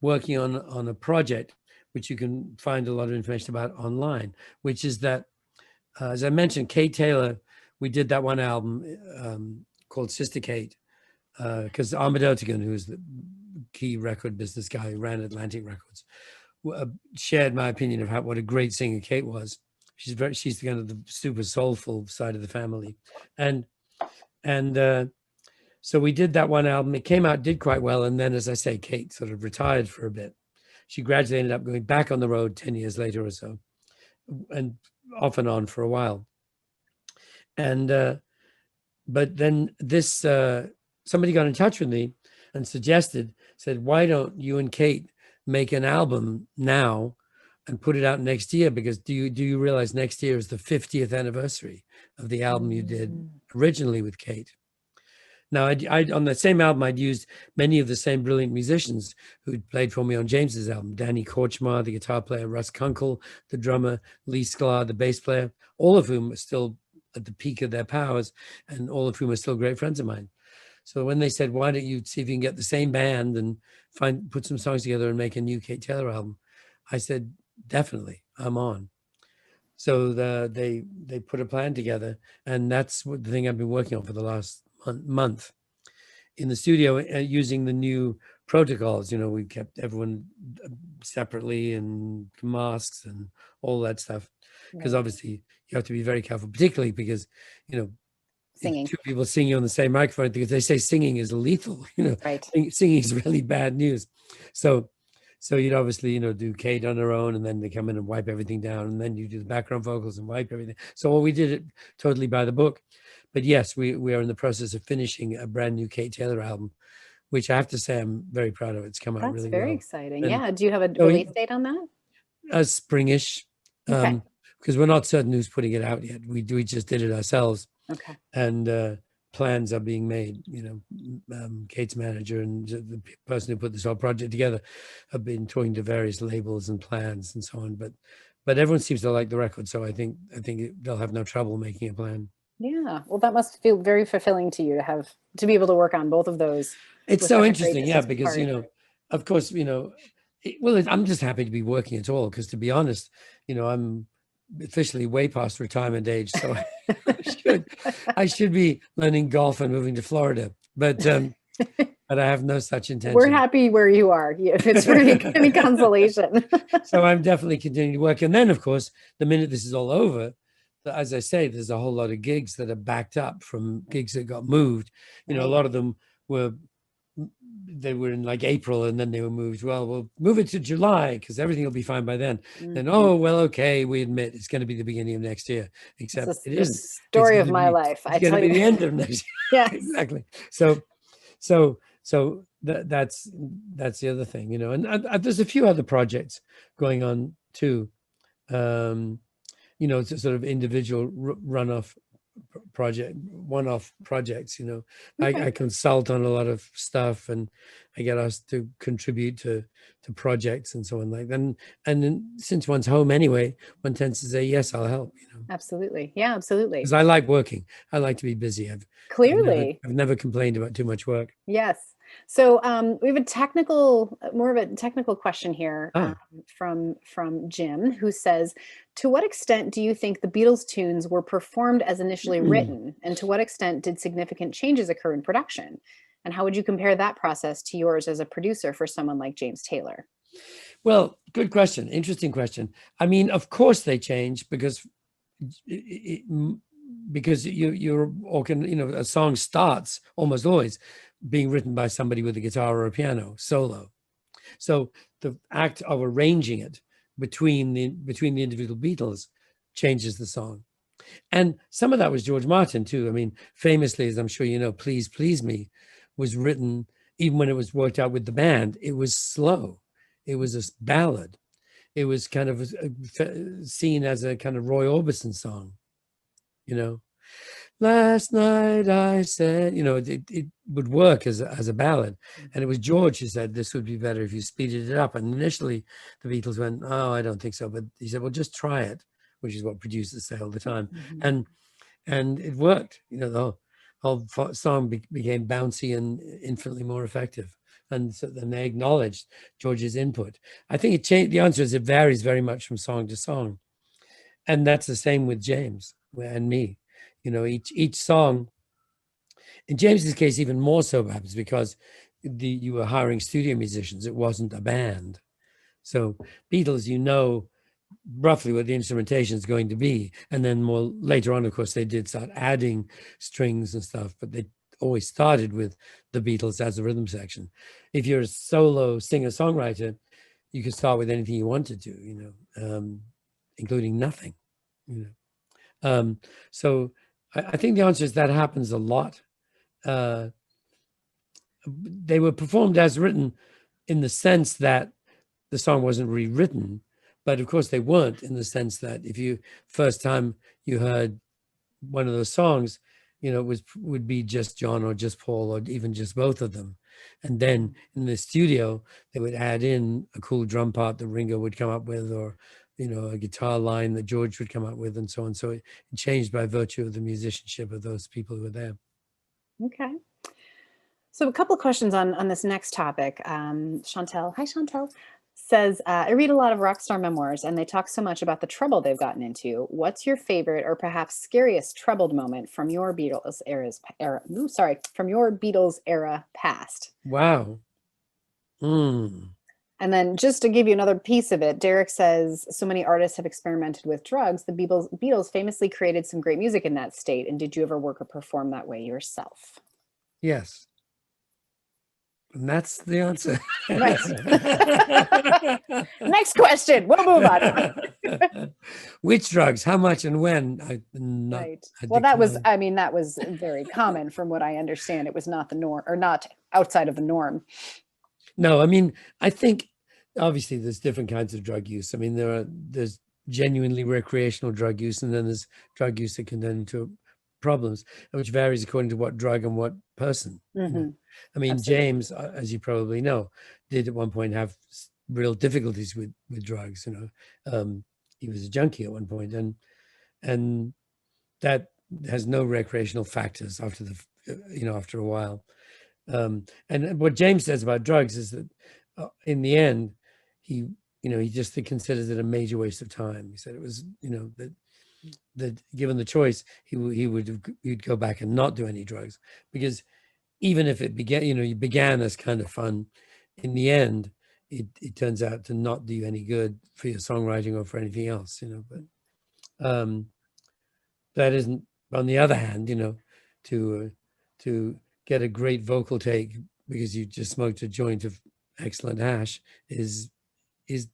working on a project, which you can find a lot of information about online, which is that, as I mentioned, Kate Taylor, we did that one album called Sister Kate, because Ahmed Ertegun, who's the key record business guy who ran Atlantic Records, shared my opinion of what a great singer Kate was. She's the kind of the super soulful side of the family, and so we did that one album. It came out, did quite well, and then, as I say, Kate sort of retired for a bit. She gradually ended up going back on the road 10 years later or so, and off and on for a while. And but then this somebody got in touch with me and said, why don't you and Kate make an album now and put it out next year? Because do you realize next year is the 50th anniversary of the album you did originally with Kate? Now, I on the same album, I'd used many of the same brilliant musicians who'd played for me on James's album: Danny Korchmar, the guitar player; Russ Kunkel, the drummer; Lee Sklar, the bass player. All of whom are still at the peak of their powers, and all of whom are still great friends of mine. So when they said, "Why don't you see if you can get the same band and put some songs together and make a new Kate Taylor album?" I said, "Definitely, I'm on." So they put a plan together, and that's the thing I've been working on for the last month in the studio, using the new protocols. We kept everyone separately and masks and all that stuff, because obviously you have to be very careful, particularly because Singing. two people singing on the same microphone, because they say singing is lethal. Right. Singing is really bad news. So you'd obviously do Kate on her own, and then they come in and wipe everything down, and then you do the background vocals and wipe everything. So we did it totally by the book. But yes, we are in the process of finishing a brand new Kate Taylor album, which I have to say I'm very proud of. It's come out really well. That's very exciting. And yeah. Do you have a release date on that? Springish, Okay. because we're not certain who's putting it out yet. We just did it ourselves. Okay. And plans are being made. Kate's manager and the person who put this whole project together have been talking to various labels and plans and so on. But everyone seems to like the record, so I think they'll have no trouble making a plan. Yeah. Well, that must feel very fulfilling to you to be able to work on both of those. It's so interesting, yeah, because of course, I'm just happy to be working at all, because to be honest, I'm officially way past retirement age, so I should be learning golf and moving to Florida, but I have no such intention. We're happy where you are, if it's any consolation. So I'm definitely continuing to work, and then of course, the minute this is all over, as I say, there's a whole lot of gigs that are backed up from gigs that got moved. A lot of them were in like April, and then they were moved. Well, we'll move it to July because everything will be fine by then. Then, okay, we admit it's going to be the beginning of next year, except it isn't. Story of my life. It's going to be the end of next year. Yeah, exactly. So that's the other thing, and there's a few other projects going on too. It's a sort of individual one-off projects. Okay. I consult on a lot of stuff, and I get asked to contribute to projects and so on. And then, since one's home anyway, one tends to say, yes, I'll help. Absolutely. Yeah, absolutely. Because I like working. I like to be busy. I've never complained about too much work. Yes. So we have more of a technical question here from Jim, who says, to what extent do you think the Beatles tunes were performed as initially written? And to what extent did significant changes occur in production? And how would you compare that process to yours as a producer for someone like James Taylor? Well, good question. Interesting question. I mean, of course they change, because a song starts almost always being written by somebody with a guitar or a piano solo. So the act of arranging it between the individual Beatles changes the song. And some of that was George Martin too. I mean, famously, as I'm sure you know, Please Please Me was written, even when it was worked out with the band, it was slow. It was a ballad. It was kind of seen as a kind of Roy Orbison song, you know. Last night I said, you know, it would work as a ballad. And it was George who said this would be better if you speeded it up. And initially the Beatles went, oh, I don't think so. But he said, well, just try it, which is what producers say all the time. And it worked. You know, the whole song became bouncy and infinitely more effective. And so then they acknowledged George's input. I think it changed. The answer is it varies very much from song to song. And that's the same with James and me. You know, each song, in James's case, even more so perhaps because you were hiring studio musicians. It wasn't a band. So Beatles, you know roughly what the instrumentation is going to be. And then more later on, of course, they did start adding strings and stuff, but they always started with the Beatles as a rhythm section. If you're a solo singer-songwriter, you could start with anything you wanted to, you know, including nothing, you know. So I think the answer is that happens a lot. They were performed as written in the sense that the song wasn't rewritten, but of course they weren't, in the sense that if you first time you heard one of those songs, you know, would be just John or just Paul or even just both of them. And then in the studio, they would add in a cool drum part that Ringo would come up with, or, you know, a guitar line that George would come up with, and so on. So it changed by virtue of the musicianship of those people who were there. Okay. So a couple of questions on this next topic. Chantel, hi Chantel, says, I read a lot of rock star memoirs and they talk so much about the trouble they've gotten into. What's your favorite or perhaps scariest troubled moment from your Beatles from your Beatles era past? Wow. Mm. And then just to give you another piece of it, Derek says, so many artists have experimented with drugs. The Beatles famously created some great music in that state. And did you ever work or perform that way yourself? Yes. And that's the answer. Right. Next question. We'll move on. Which drugs, how much, and when? Right. Well, that was very common from what I understand. It was not the norm, or not outside of the norm. No, I mean, I think obviously there's different kinds of drug use. I mean, there's genuinely recreational drug use, and then there's drug use that can turn into problems, which varies according to what drug and what person. You know? I mean, Absolutely. James, as you probably know, did at one point have real difficulties with drugs. You know, he was a junkie at one point, and that has no recreational factors after after a while. And what James says about drugs is that in the end, he just considers it a major waste of time. He said it was, that given the choice, he'd go back and not do any drugs, because even if it began as kind of fun, in the end, it turns out to not do you any good for your songwriting or for anything else, But that isn't, on the other hand, to get a great vocal take because you just smoked a joint of excellent hash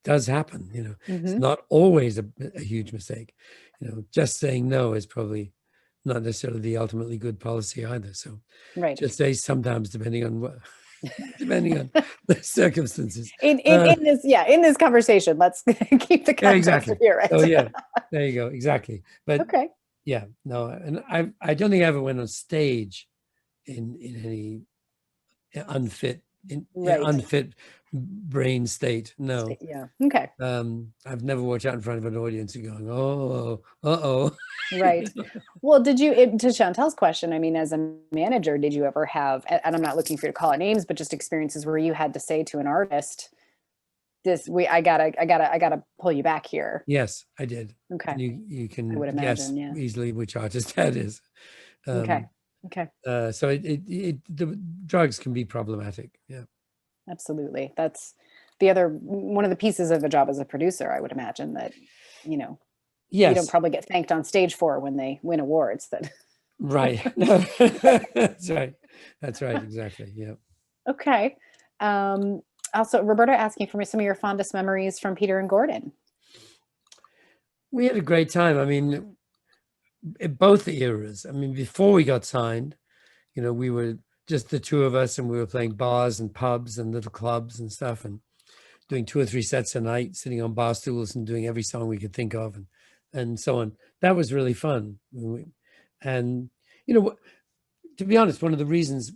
does happen. It's not always a huge mistake. Just saying no is probably not necessarily the ultimately good policy either. So right. Just say sometimes, depending on the circumstances. In this conversation, let's keep the context here, right? Oh yeah, there you go. Exactly. But okay. Yeah, no, and I don't think I ever went on stage in any unfit brain state. No. Yeah. Okay. I've never walked out in front of an audience and going, oh, uh-oh. Right. Well, to Chantel's question, I mean, as a manager, did you ever have, and I'm not looking for you to call it names, but just experiences where you had to say to an artist, I gotta pull you back here. Yes, I did. Okay. And you can guess easily which artist that is. Okay. So the drugs can be problematic. Yeah. Absolutely. That's one of the pieces of a job as a producer, I would imagine, that, Yes. You don't probably get thanked on stage for when they win awards. Right. That's right. Exactly. Yeah. Okay. Also, Roberta asking for me some of your fondest memories from Peter and Gordon. We had a great time. I mean, in both the eras. I mean, before we got signed, we were just the two of us, and we were playing bars and pubs and little clubs and stuff. And doing 2 or 3 sets a night, sitting on bar stools and doing every song we could think of, and so on. That was really fun. And to be honest, one of the reasons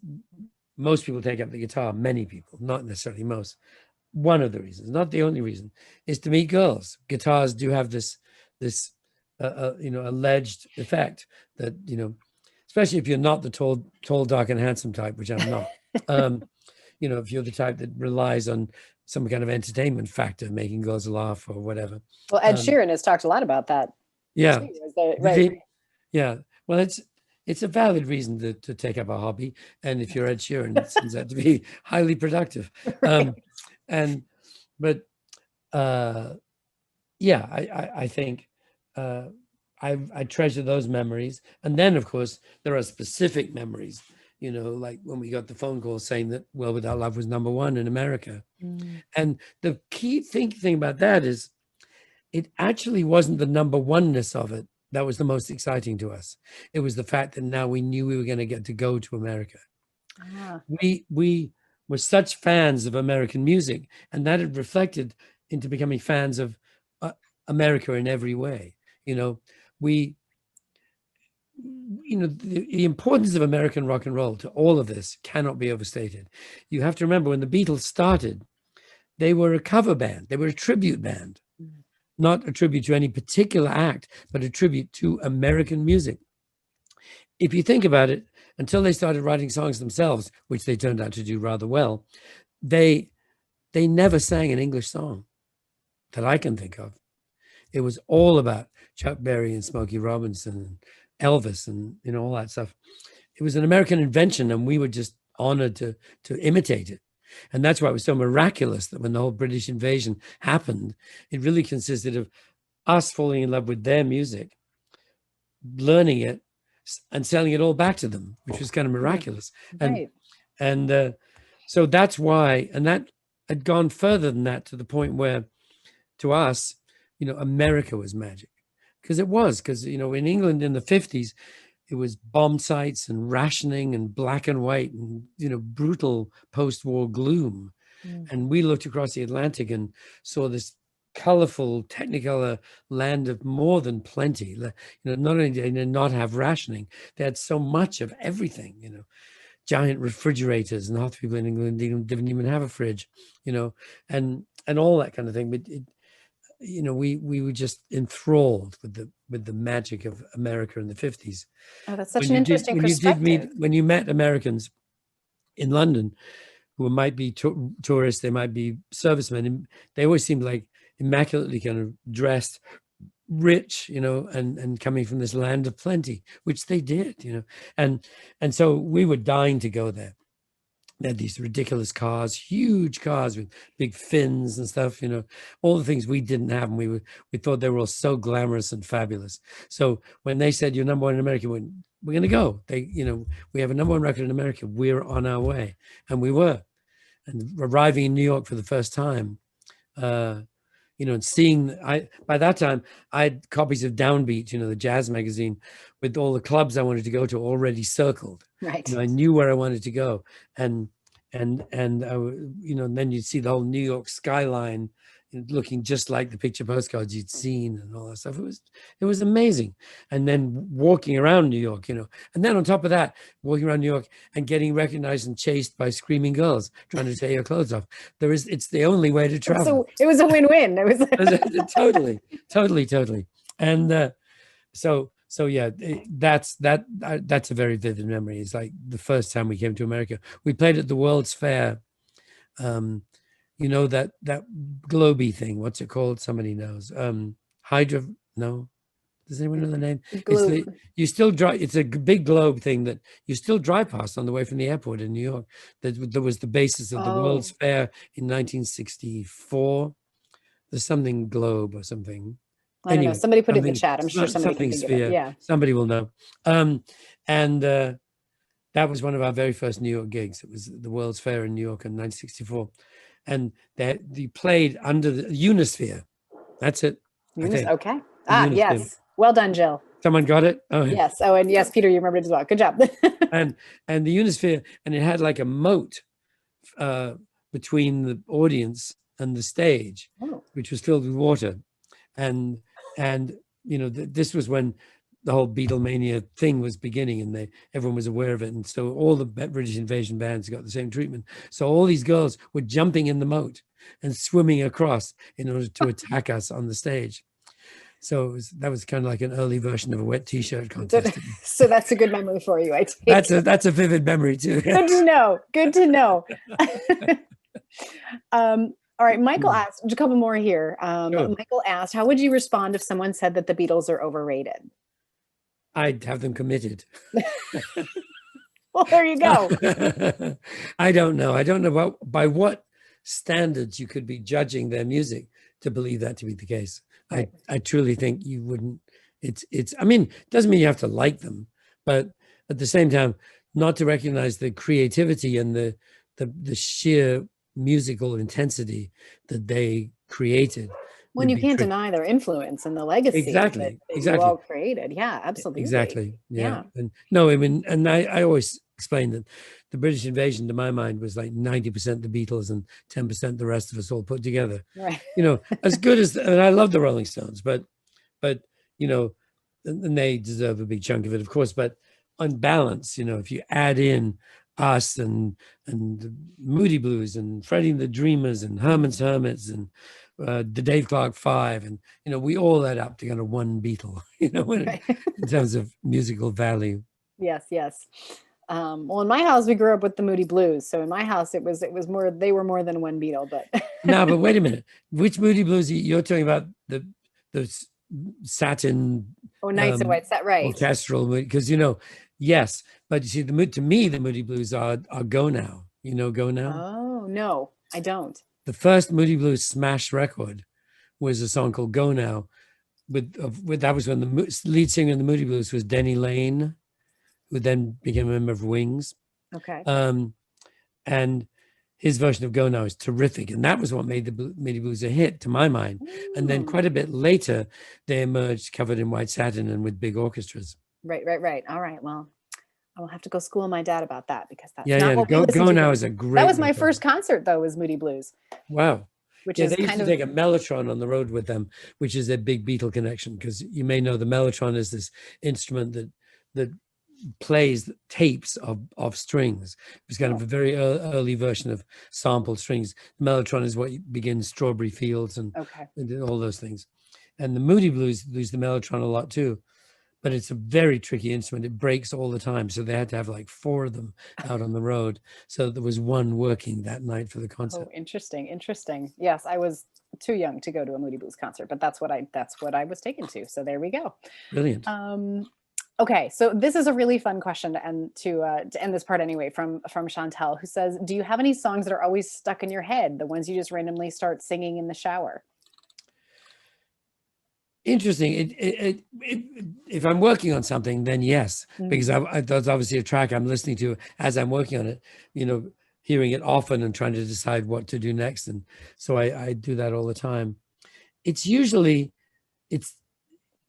most people take up the guitar, many people, not necessarily most, one of the reasons, not the only reason, is to meet girls. Guitars do have this alleged effect that, especially if you're not the tall, dark, and handsome type, which I'm not. If you're the type that relies on some kind of entertainment factor, making girls laugh or whatever. Well, Ed Sheeran has talked a lot about that. Yeah. Too, right. Yeah. Well, it's a valid reason to take up a hobby. And if you're Ed Sheeran, it turns out to be highly productive. Right. I think I treasure those memories. And then, of course, there are specific memories, like when we got the phone call saying that Well Without Love was #1 in America. And the key thing about that is it actually wasn't the #1-ness of it that was the most exciting to us. It was the fact that now we knew we were going to get to go to America. We were such fans of American music, and that had reflected into becoming fans of America in every way. The importance of American rock and roll to all of this cannot be overstated. You have to remember, when the Beatles started, they were a cover band. They were a tribute band, not a tribute to any particular act, but a tribute to American music. If you think about it, until they started writing songs themselves, which they turned out to do rather well, they never sang an English song that I can think of. It was all about Chuck Berry and Smokey Robinson and Elvis and all that stuff. It was an American invention, and we were just honored to imitate it. And that's why it was so miraculous that when the whole British invasion happened, it really consisted of us falling in love with their music, learning it, and selling it all back to them, which was kind of miraculous. Right. And so that's why, and that had gone further than that, to the point where, to us, America was magic. Because in England in the 50s, it was bomb sites and rationing and black and white and, brutal post-war gloom. And we looked across the Atlantic and saw this colorful Technicolor land of more than plenty. Not only did they not have rationing, they had so much of everything, giant refrigerators, and half the people in England didn't even have a fridge, and all that kind of thing. But we were just enthralled with the magic of America in the 50s. Oh, that's such an interesting perspective. When you met Americans in London, who might be tourists, they might be servicemen, and they always seemed like immaculately kind of dressed, rich, and coming from this land of plenty, which they did, and so we were dying to go there. They had these ridiculous cars, huge cars with big fins and stuff, all the things we didn't have. And we thought they were all so glamorous and fabulous. So when they said, "You're #1 in America," we're going to go. We have a #1 record in America. We're on our way. And we were. And arriving in New York for the first time, and seeing, by that time, I had copies of Downbeat, the jazz magazine, with all the clubs I wanted to go to already circled. Right. I knew where I wanted to go. And then you'd see the whole New York skyline looking just like the picture postcards you'd seen and all that stuff. It was amazing. And then walking around New York, and then on top of that, walking around New York and getting recognized and chased by screaming girls trying to tear your clothes off. It's the only way to travel. So it was a win-win. It was totally. And so yeah, that's a very vivid memory. It's like the first time we came to America. We played at the World's Fair. That globy thing. What's it called? Somebody knows. Hydra. No. Does anyone know the name? You still drive. It's a big globe thing that you still drive past on the way from the airport in New York. That was the basis of the World's Fair in 1964. There's something globe or something. I don't know. Somebody put it in the chat. I'm sure somebody can think of it. Yeah. Somebody will know. And that was one of our very first New York gigs. It was the World's Fair in New York in 1964. And they played under the Unisphere. That's it. Okay. Yes. Well done, Jill. Someone got it? Oh, yeah. Yes. Oh, and yes, Peter, you remembered it as well. Good job. and the Unisphere, and it had like a moat between the audience and the stage, Oh. which was filled with water. And this was when the whole Beatlemania thing was beginning, and everyone was aware of it. And so all the British invasion bands got the same treatment. So all these girls were jumping in the moat and swimming across in order to attack us on the stage. So that was kind of like an early version of a wet t-shirt contest. So that's a good memory for you, I take. That's a vivid memory too. Good to know. Good to know. All right, Michael asked a couple more here. Sure. Michael asked, how would you respond if someone said that the Beatles are overrated? I'd have them committed. Well, there you go. I don't know. I don't know by what standards you could be judging their music to believe that to be the case. Right. I truly think you wouldn't. I mean, it doesn't mean you have to like them, but at the same time, not to recognize the creativity and the sheer musical intensity that they created. When you can't deny their influence and the legacy that you all created. Yeah, absolutely. Exactly. Yeah. And no, I mean, and I always explain that the British invasion, to my mind, was like 90% the Beatles and 10% the rest of us all put together. Right. As good as, and I love the Rolling Stones, but and they deserve a big chunk of it, of course. But on balance, if you add in us and the Moody Blues and Freddie and the Dreamers and Herman's Hermits and the Dave Clark Five, and we all add up to kind of one Beatle, in terms of musical value. Yes. Well, in my house, we grew up with the Moody Blues, so in my house, it was more. They were more than one Beatle, but no. But wait a minute, which Moody Blues you're talking about? The satin. Oh, Nights and White. Is that right? Orchestral, because yes, but you see, to me, the Moody Blues are Go Now. Go Now. Oh no, I don't. The first Moody Blues smash record was a song called Go Now. With that was when the lead singer in the Moody Blues was Denny Lane, who then became a member of Wings. Okay. And his version of Go Now is terrific. And that was what made the Moody Blues a hit, to my mind. And then quite a bit later, they emerged covered in white satin and with big orchestras. Right. All right. Well, I will have to go school my dad about that, because that's not what Go Now is a great. That was my first concert, though, was Moody Blues. Wow. Which is they used to take a mellotron on the road with them, which is a big Beatle connection, because you may know the mellotron is this instrument that plays tapes of strings. It's kind of a very early version of sampled strings. The mellotron is what begins Strawberry Fields and all those things. And the Moody Blues use the mellotron a lot too, but it's a very tricky instrument. It breaks all the time, so they had to have like 4 of them out on the road, so there was one working that night for the concert. Oh, interesting. Yes, I was too young to go to a Moody Blues concert, but that's what I was taken to. So there we go. Brilliant. Okay, so this is a really fun question to end this part anyway, from Chantel, who says, do you have any songs that are always stuck in your head, the ones you just randomly start singing in the shower? Interesting. If I'm working on something, then yes, because that's obviously a track I'm listening to as I'm working on it, hearing it often and trying to decide what to do next. And so I do that all the time.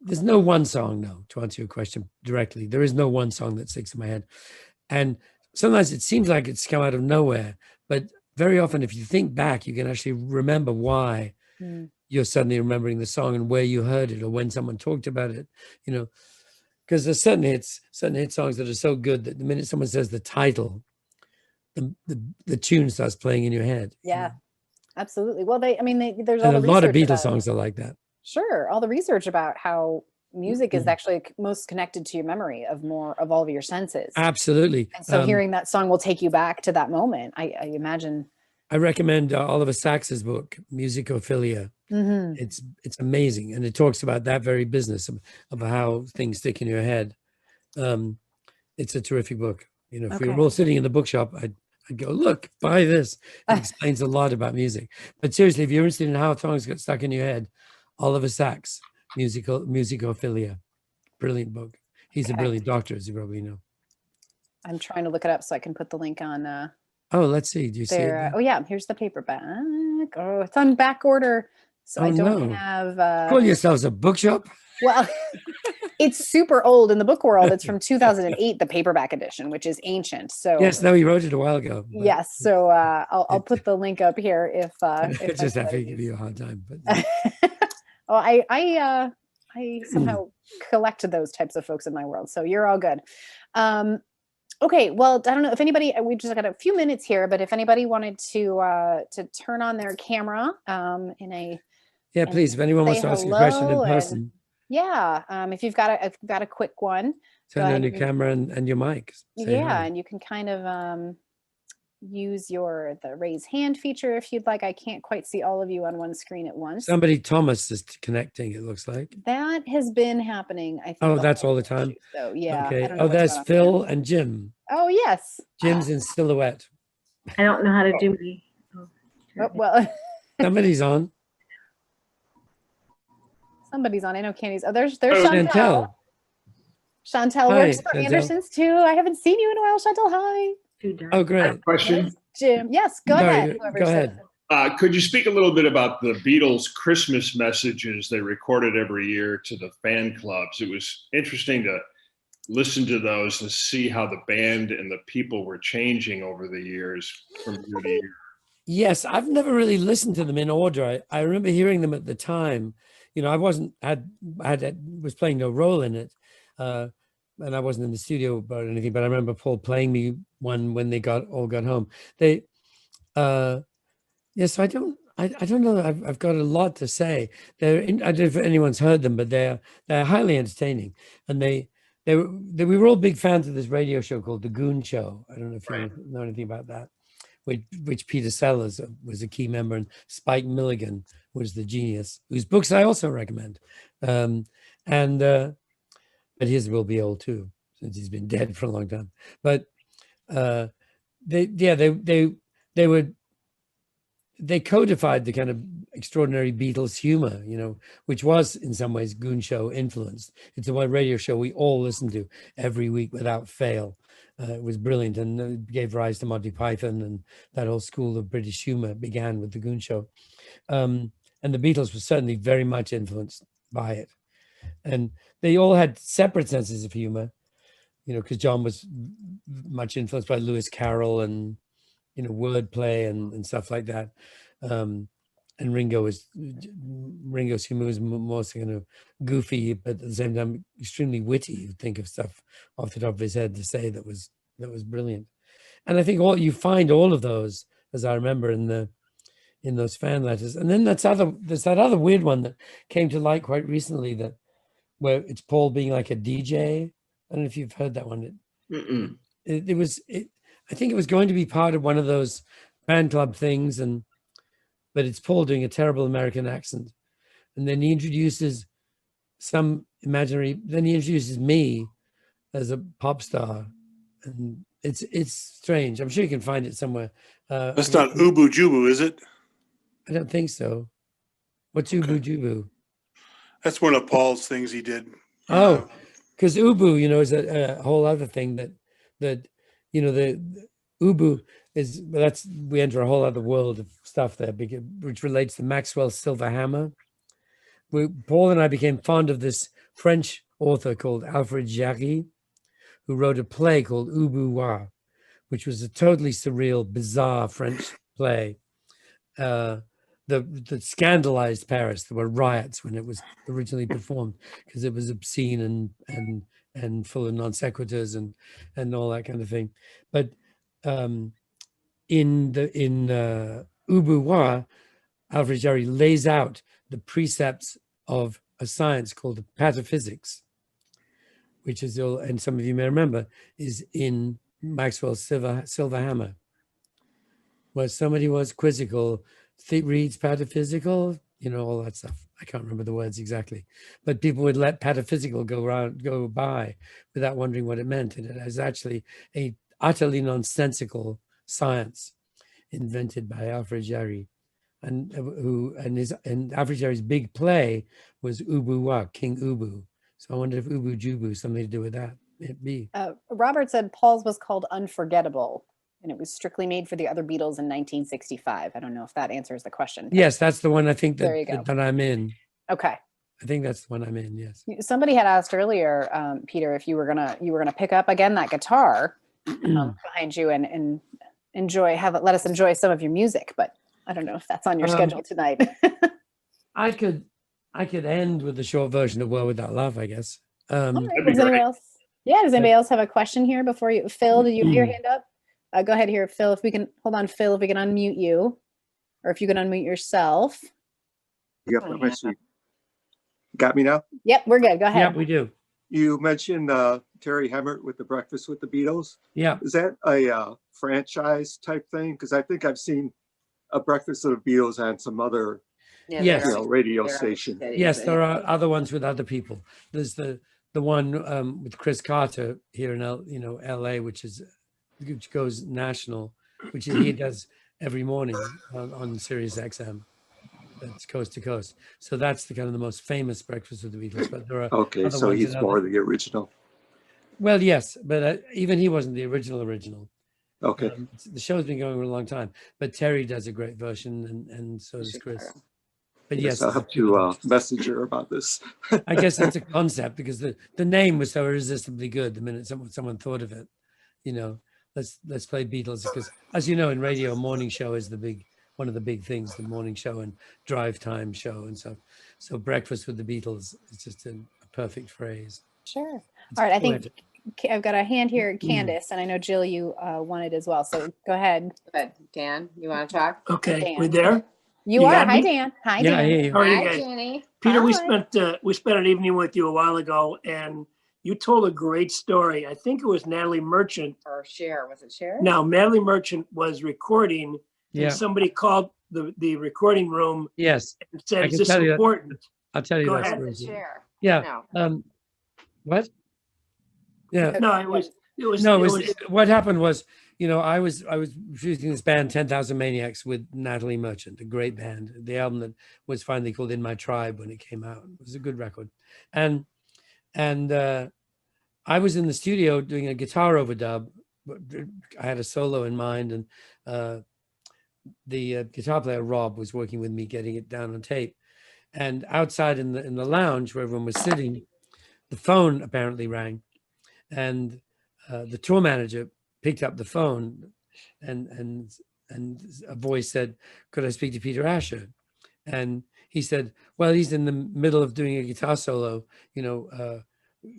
There's no one song, no, to answer your question directly. There is no one song that sticks in my head. And sometimes it seems like it's come out of nowhere, but very often if you think back, you can actually remember why you're suddenly remembering the song and where you heard it or when someone talked about it, because there's certain hit songs that are so good that the minute someone says the title, the tune starts playing in your head. Yeah, absolutely. Well, there's a lot of Beatles songs are like that. Sure. All the research about how music is actually most connected to your memory of all of your senses. Absolutely. And so hearing that song will take you back to that moment, I imagine. I recommend Oliver Sacks's book, Musicophilia. It's amazing. And it talks about that very business of how things stick in your head. It's a terrific book. If we were all sitting in the bookshop, I'd go, look, buy this. It explains a lot about music. But seriously, if you're interested in how songs get stuck in your head, Oliver Sacks, Musicophilia. Brilliant book. He's a brilliant doctor, as you probably know. I'm trying to look it up so I can put the link on. Oh, let's see. Do you see it? Oh, yeah. Here's the paperback. Oh, it's on back order. So Oh I don't no. have, Call yourselves a bookshop? well, it's super old in the book world. It's from 2008, the paperback edition, which is ancient. So Yes, no, he wrote it a while ago. But yes, so I'll it, put the link up here if I just have to anybody give needs. you a hard time. But Oh, I somehow collected those types of folks in my world, so you're all good. Um, okay, well, I don't know if anybody. We just got a few minutes here, but if anybody wanted to turn on their camera yeah, and please, if anyone say wants to ask a question in hello and person, yeah, if you've got a quick one, go turn on ahead your and camera and your mic. Say yeah, hi. and you can kind of use the raise hand feature if you'd like. I can't quite see all of you on one screen at once. Somebody, Thomas, is connecting, it looks like. That has been happening, I think, Oh, the that's whole all the time. issue. So yeah, I Okay. don't know Oh, what's there's going on there. Phil and Jim. Oh yes. Jim's in silhouette. I don't know how to do the. Oh, well, Somebody's on. somebody's on. I know Candy's. Oh, there's Oh, Chantel. Chantel. Chantel Hi, works for Chantel. Anderson's too. I haven't seen you in a while, Chantel. Hi. Too dark. Oh, great. question. Yes, Jim. Yes, go Sorry, ahead. go ahead. Could you speak a little bit about the Beatles Christmas messages they recorded every year to the fan clubs? It was interesting to listen to those and see how the band and the people were changing over the years from year to year. Yes, I've never really listened to them in order. I remember hearing them at the time. You know, I was playing no role in it, and I wasn't in the studio about anything. But I remember Paul playing me one when they all got home. They, yes, I don't know. I've got a lot to say. I don't know if anyone's heard them, but they're highly entertaining, and we were all big fans of this radio show called The Goon Show. I don't know if you know anything about that. Which Peter Sellers was a key member, and Spike Milligan was the genius, whose books I also recommend. But his will be old too, since he's been dead for a long time. But they codified the kind of extraordinary Beatles humor, you know, which was in some ways Goon Show influenced. It's a radio show we all listened to every week without fail. It was brilliant, and it gave rise to Monty Python, and that whole school of British humor began with the Goon Show. And the Beatles were certainly very much influenced by it. And they all had separate senses of humor, you know, because John was much influenced by Lewis Carroll and, you know, wordplay and stuff like that. And Ringo's humor was more kind of goofy, but at the same time extremely witty. You'd think of stuff off the top of his head to say that was brilliant. And I think you find all of those, as I remember, in those fan letters. And then there's that other weird one that came to light quite recently, where it's Paul being like a DJ. I don't know if you've heard that one. I think it was going to be part of one of those fan club things, but it's Paul doing a terrible American accent. And then he introduces then he introduces me as a pop star. And it's strange. I'm sure you can find it somewhere. That's not Ubu Jubu, is it? I don't think so. What's Ubu Jubu? That's one of Paul's things he did. Oh, because Ubu, you know, is a whole other thing that you know, the Ubu is, we enter a whole other world of stuff there, which relates to Maxwell's Silver Hammer. Paul and I became fond of this French author called Alfred Jarry, who wrote a play called Ubu Wa, which was a totally surreal, bizarre French play that scandalized Paris. There were riots when it was originally performed because it was obscene and full of non sequiturs and all that kind of thing. But in Ubu Wa, Alfred Jarry lays out the precepts of a science called pataphysics, which is all, and some of you may remember, is in Maxwell's Silver Hammer, where somebody was quizzical, reads pataphysical, you know, all that stuff. I can't remember the words exactly, but people would let pataphysical go by without wondering what it meant. And it is actually a utterly nonsensical science invented by Alfred Jarry, and Alfred Jarry's big play was Ubu Wa, King Ubu. So I wonder if Ubu Jubu something to do with that. It be. Robert said Paul's was called Unforgettable. and it was strictly made for the other Beatles in 1965. I don't know if that answers the question. Yes, that's the one I think There you go. that I'm in. Okay. I think that's the one I'm in. Yes. Somebody had asked earlier, Peter, if you were gonna pick up again that guitar behind you and let us enjoy some of your music, but I don't know if that's on your schedule tonight. I could end with the short version of "World Without Love," I guess. All right. That'd be Does anybody great. else? Yeah. Does anybody else have a question here before you? Phil, did you have your hand up? Go ahead here, Phil. If we can hold on, Phil, if we can unmute you, or if you can unmute yourself. Yep, I'm actually. Got me now? Yep, we're good. Go ahead. Yeah, we do. You mentioned Terry Hemmert with the Breakfast with the Beatles. Yeah. Is that a franchise type thing? Because I think I've seen a Breakfast of the Beatles on some other Yes. radio station. Yes, there are other ones with other people. There's the one with Chris Carter here in LA, which goes national, which he does every morning on Sirius XM. That's coast to coast. So that's the most famous Breakfast with the Beatles. But there are Okay, so he's more the original. Well, yes, but even he wasn't the original. Okay. The show's been going for a long time, but Terry does a great version, and so does Chris. But yes, I'll have to message her about this. I guess that's a concept because the name was so irresistibly good the minute someone thought of it. Let's play Beatles, because as you know, in radio, morning show is one of the big things, the morning show and drive time show and stuff. So Breakfast with the Beatles is just a perfect phrase. Sure. All right. I think I've got a hand here, Candace, and I know Jill, you wanted as well. So go ahead. Good. Dan, you want to talk? Okay, Dan. we're there. You are. Hi, Dan. Hi, Yeah, I Dan. hear you. How are you Hi, guys? Jenny. Peter, we Hi. spent an evening with you a while ago, and you told a great story. I think it was Natalie Merchant. Or Cher. Was it Cher? Now, Natalie Merchant was recording, Yeah. and somebody called the recording room Yes, and I said, can "Is this tell you that. important?" I'll tell you Go that ahead. story. Was it Cher? Yeah. No. What? Yeah. No, it was. What happened was, I was producing this band 10,000 Maniacs with Natalie Merchant, a great band. The album that was finally called In My Tribe when it came out. It was a good record. And I was in the studio doing a guitar overdub. I had a solo in mind, and the guitar player Rob was working with me getting it down on tape. And outside in the lounge where everyone was sitting, the phone apparently rang, and the tour manager picked up the phone, and a voice said, "Could I speak to Peter Asher?" And he said, "Well, he's in the middle of doing a guitar solo.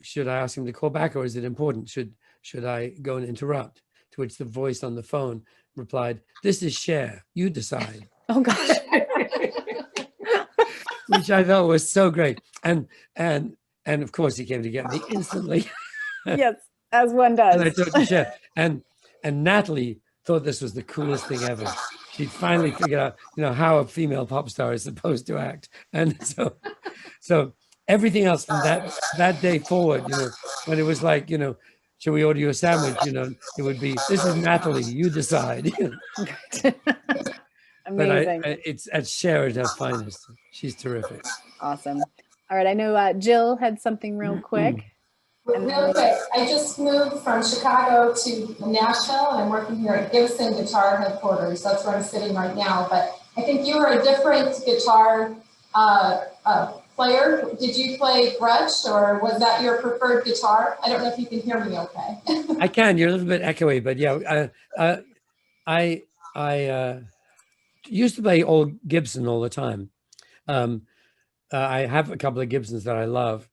Should I ask him to call back, or is it important? Should I go and interrupt?" To which the voice on the phone replied, "This is Cher. You decide." Oh, gosh. Which I thought was so great. And of course he came to get me instantly. Yes, as one does. And I talked to Cher. And Natalie thought this was the coolest thing ever. She finally figured out, how a female pop star is supposed to act. And so everything else from that day forward, when it was like, should we order you a sandwich? It would be, "This is Natalie, you decide." Amazing. But it's at Cher at her finest. She's terrific. Awesome. All right. I know Jill had something real quick. Real quick, I just moved from Chicago to Nashville, and I'm working here at Gibson Guitar Headquarters. That's where I'm sitting right now. But I think you were a different guitar player. Did you play Gretsch, or was that your preferred guitar? I don't know if you can hear me okay. I can. You're a little bit echoey, but yeah, I used to play old Gibson all the time. I have a couple of Gibsons that I love,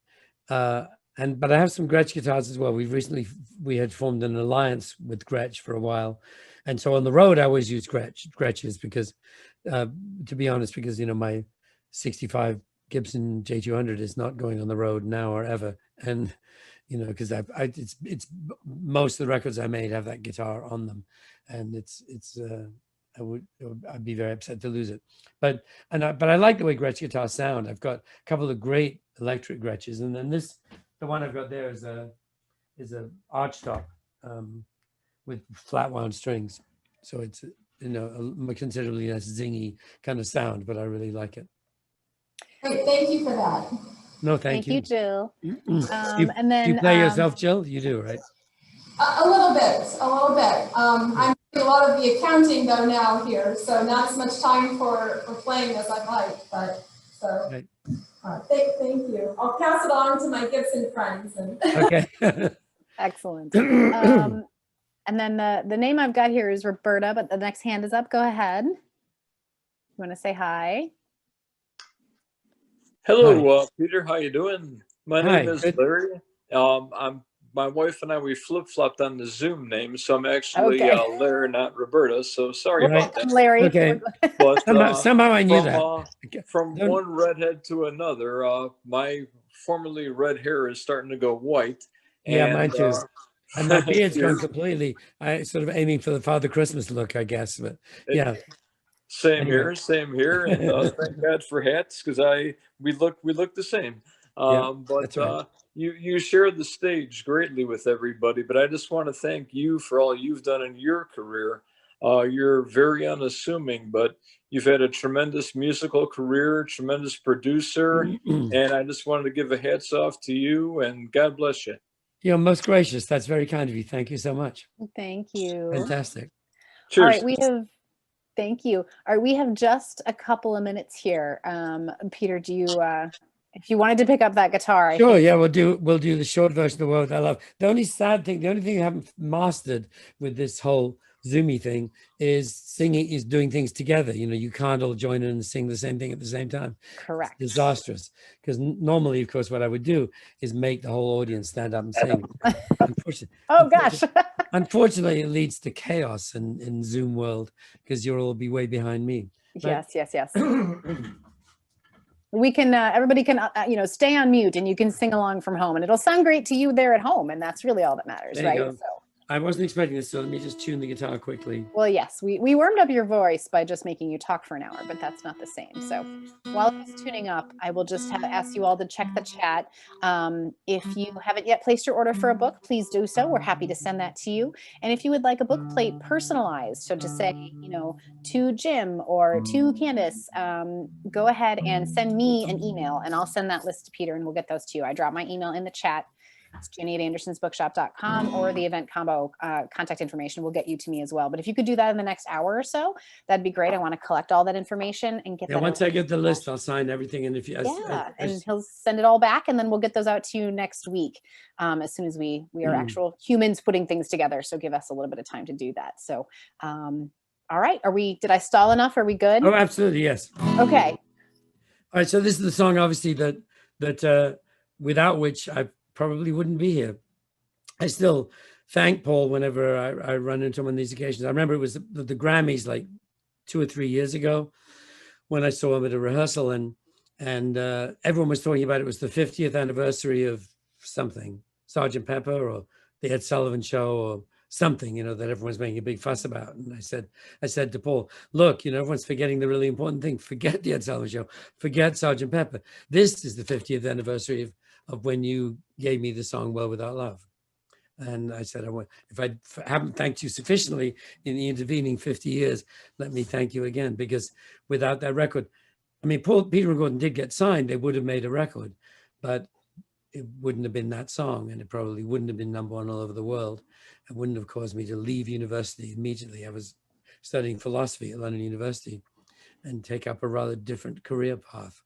but I have some Gretsch guitars as well. We had formed an alliance with Gretsch for a while, and so on the road I always use Gretsch's because, to be honest, because my '65 Gibson J200 is not going on the road now or ever, and because it's most of the records I made have that guitar on them, and I'd be very upset to lose it. But I like the way Gretsch guitars sound. I've got a couple of great electric Gretches, and then the one I've got there is a archtop with flat wound strings. So it's a considerably less zingy kind of sound, but I really like it. Great, thank you for that. No, thank you. Jill. And then you play yourself, Jill? You do, right? A little bit. I'm do a lot of the accounting though now here, so not as much time for playing as I'd like, but so. Right. Thank you. I'll pass it on to my Gibson friends. And Okay. Excellent. And then the name I've got here is Roberta, but the next hand is up. Go ahead. You want to say hi? Hello, Peter. How you doing? My Hi, name is good. Larry. My wife and I, we flip-flopped on the Zoom name, so I'm actually Okay. Larry, not Roberta. So sorry Right. about that. Larry. Okay. But Somehow I knew that. from Don't- one redhead to another, my formerly red hair is starting to go white. Yeah, And, mine too. And my beard's gone cheers. completely. I sort of aiming for the Father Christmas look, I guess. But yeah. Same Anyway. here, same here. And thank God for hats, because we look the same. Yeah, But that's right. you shared the stage greatly with everybody. But I just want to thank you for all you've done in your career. You're very unassuming, but you've had a tremendous musical career, tremendous producer, and I just wanted to give a hats off to you, and God bless you. You're most gracious. That's very kind of you. Thank you so much. Thank you. Fantastic. Cheers. All right, thank you. All right, we have just a couple of minutes here. Peter, do you, if you wanted to pick up that guitar, I Sure. think. Yeah, we'll do the short version of the world I love. The only thing I haven't mastered with this whole Zoomy thing is doing things together. You know, you can't all join in and sing the same thing at the same time. Correct. It's disastrous. Because normally, of course, what I would do is make the whole audience stand up and sing. Oh gosh. Unfortunately, it leads to chaos in Zoom world because you'll all be way behind me. But, Yes. We can, everybody can, stay on mute and you can sing along from home and it'll sound great to you there at home. And that's really all that matters, There you right? go. So, I wasn't expecting this, so let me just tune the guitar quickly. well, yes, we warmed up your voice by just making you talk for an hour, but that's not the same. So while it's tuning up, I will just ask you all to check the chat. If you haven't yet placed your order for a book, please do so. We're happy to send that to you. And if you would like a book plate personalized, so to say, to Jim or to Candace, go ahead and send me an email and I'll send that list to Peter and we'll get those to you. I drop my email in the chat. It's Jenny@AndersonsBookshop.com, or the event combo contact information will get you to me as well. But if you could do that in the next hour or so, that'd be great. I want to collect all that information and get that. Once I get the list, I'll sign everything. And if you, and he'll send it all back, and then we'll get those out to you next week as soon as we are actual humans putting things together. So give us a little bit of time to do that. So, all right, did I stall enough? Are we good? Oh, absolutely, yes. Okay. All right, so this is the song, obviously, that without which I probably wouldn't be here. I still thank Paul whenever I run into him on these occasions. I remember it was the Grammys like 2 or 3 years ago when I saw him at a rehearsal, and everyone was talking about it was the 50th anniversary of something, Sgt. Pepper or the Ed Sullivan Show or something, that everyone's making a big fuss about. And I said to Paul, look, everyone's forgetting the really important thing. Forget the Ed Sullivan Show. Forget Sgt. Pepper. This is the 50th anniversary of when you gave me the song Well Without Love. And I said, if I haven't thanked you sufficiently in the intervening 50 years, let me thank you again, because without that record, I mean, Peter and Gordon did get signed. They would have made a record, but it wouldn't have been that song, and it probably wouldn't have been number one all over the world. It wouldn't have caused me to leave university immediately. I was studying philosophy at London University and take up a rather different career path,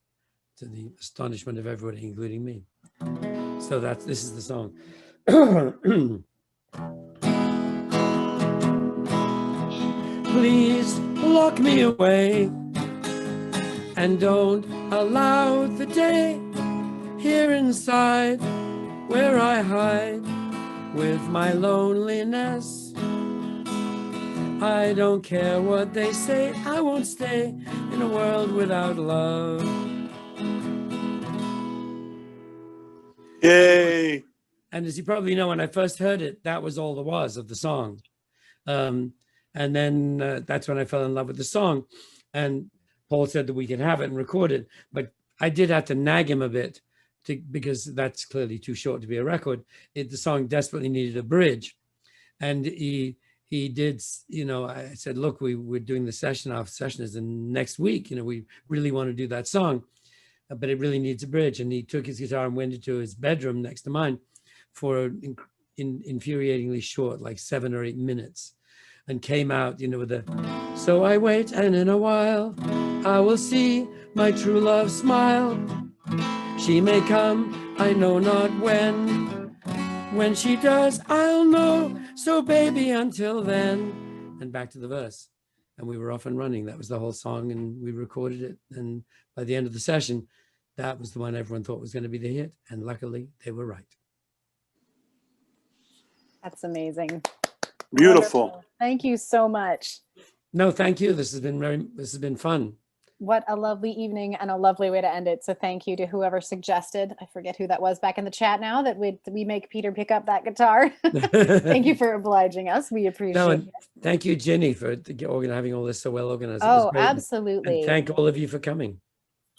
to the astonishment of everybody, including me. So this is the song. Please lock me away and don't allow the day here inside where I hide with my loneliness. I don't care what they say, I won't stay in a world without love. Yay. And as you probably know, when I first heard it, that was all there was of the song. And then that's when I fell in love with the song. And Paul said that we could have it and record it, but I did have to nag him a bit because that's clearly too short to be a record. The song desperately needed a bridge. And he did, I said, look, we're doing the session. Our session is the next week. We really want to do that song, but it really needs a bridge. And he took his guitar and went into his bedroom next to mine for infuriatingly short, like 7 or 8 minutes. and came out, you know, with the, so I wait, and in a while I will see my true love smile. She may come, I know not when. When she does, I'll know. So baby, until then. And back to the verse. And we were off and running. That was the whole song, and we recorded it. And by the end of the session, that was the one everyone thought was going to be the hit. And luckily, they were right. That's amazing. Beautiful. Wonderful. Thank you so much. No, thank you. This has been fun. What a lovely evening and a lovely way to end it. So thank you to whoever suggested, I forget who that was back in the chat now, that we make Peter pick up that guitar. Thank you for obliging us. We appreciate it. Thank you, Ginny, for having all this so well organized. Oh, absolutely. And thank all of you for coming.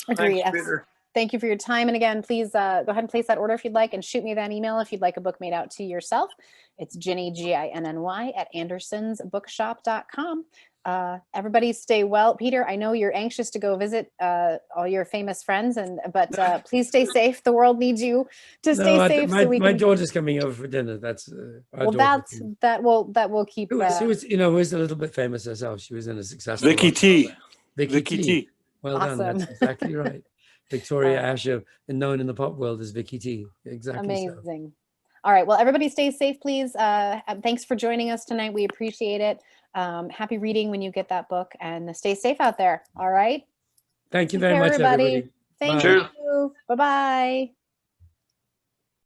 Agreed. Thanks, Peter. Thank you for your time. And again, please go ahead and place that order if you'd like, and shoot me that email if you'd like a book made out to yourself. It's Ginny, Ginny, at andersonsbookshop.com. Everybody stay well. Peter, I know you're anxious to go visit all your famous friends, but please stay safe. The world needs you to stay safe. My daughter's coming over for dinner. That's that will keep. She was, you know, was a little bit famous herself. She was in a successful. Vicky T. Vicky T. Well Awesome. done. That's exactly right. Victoria Asher, known in the pop world as Vicky T. Exactly. Amazing. So. All right. Well, everybody stay safe, please. Thanks for joining us tonight. We appreciate it. Happy reading when you get that book, and stay safe out there. All right. Thank you very much, everybody. Thank you. Bye-bye.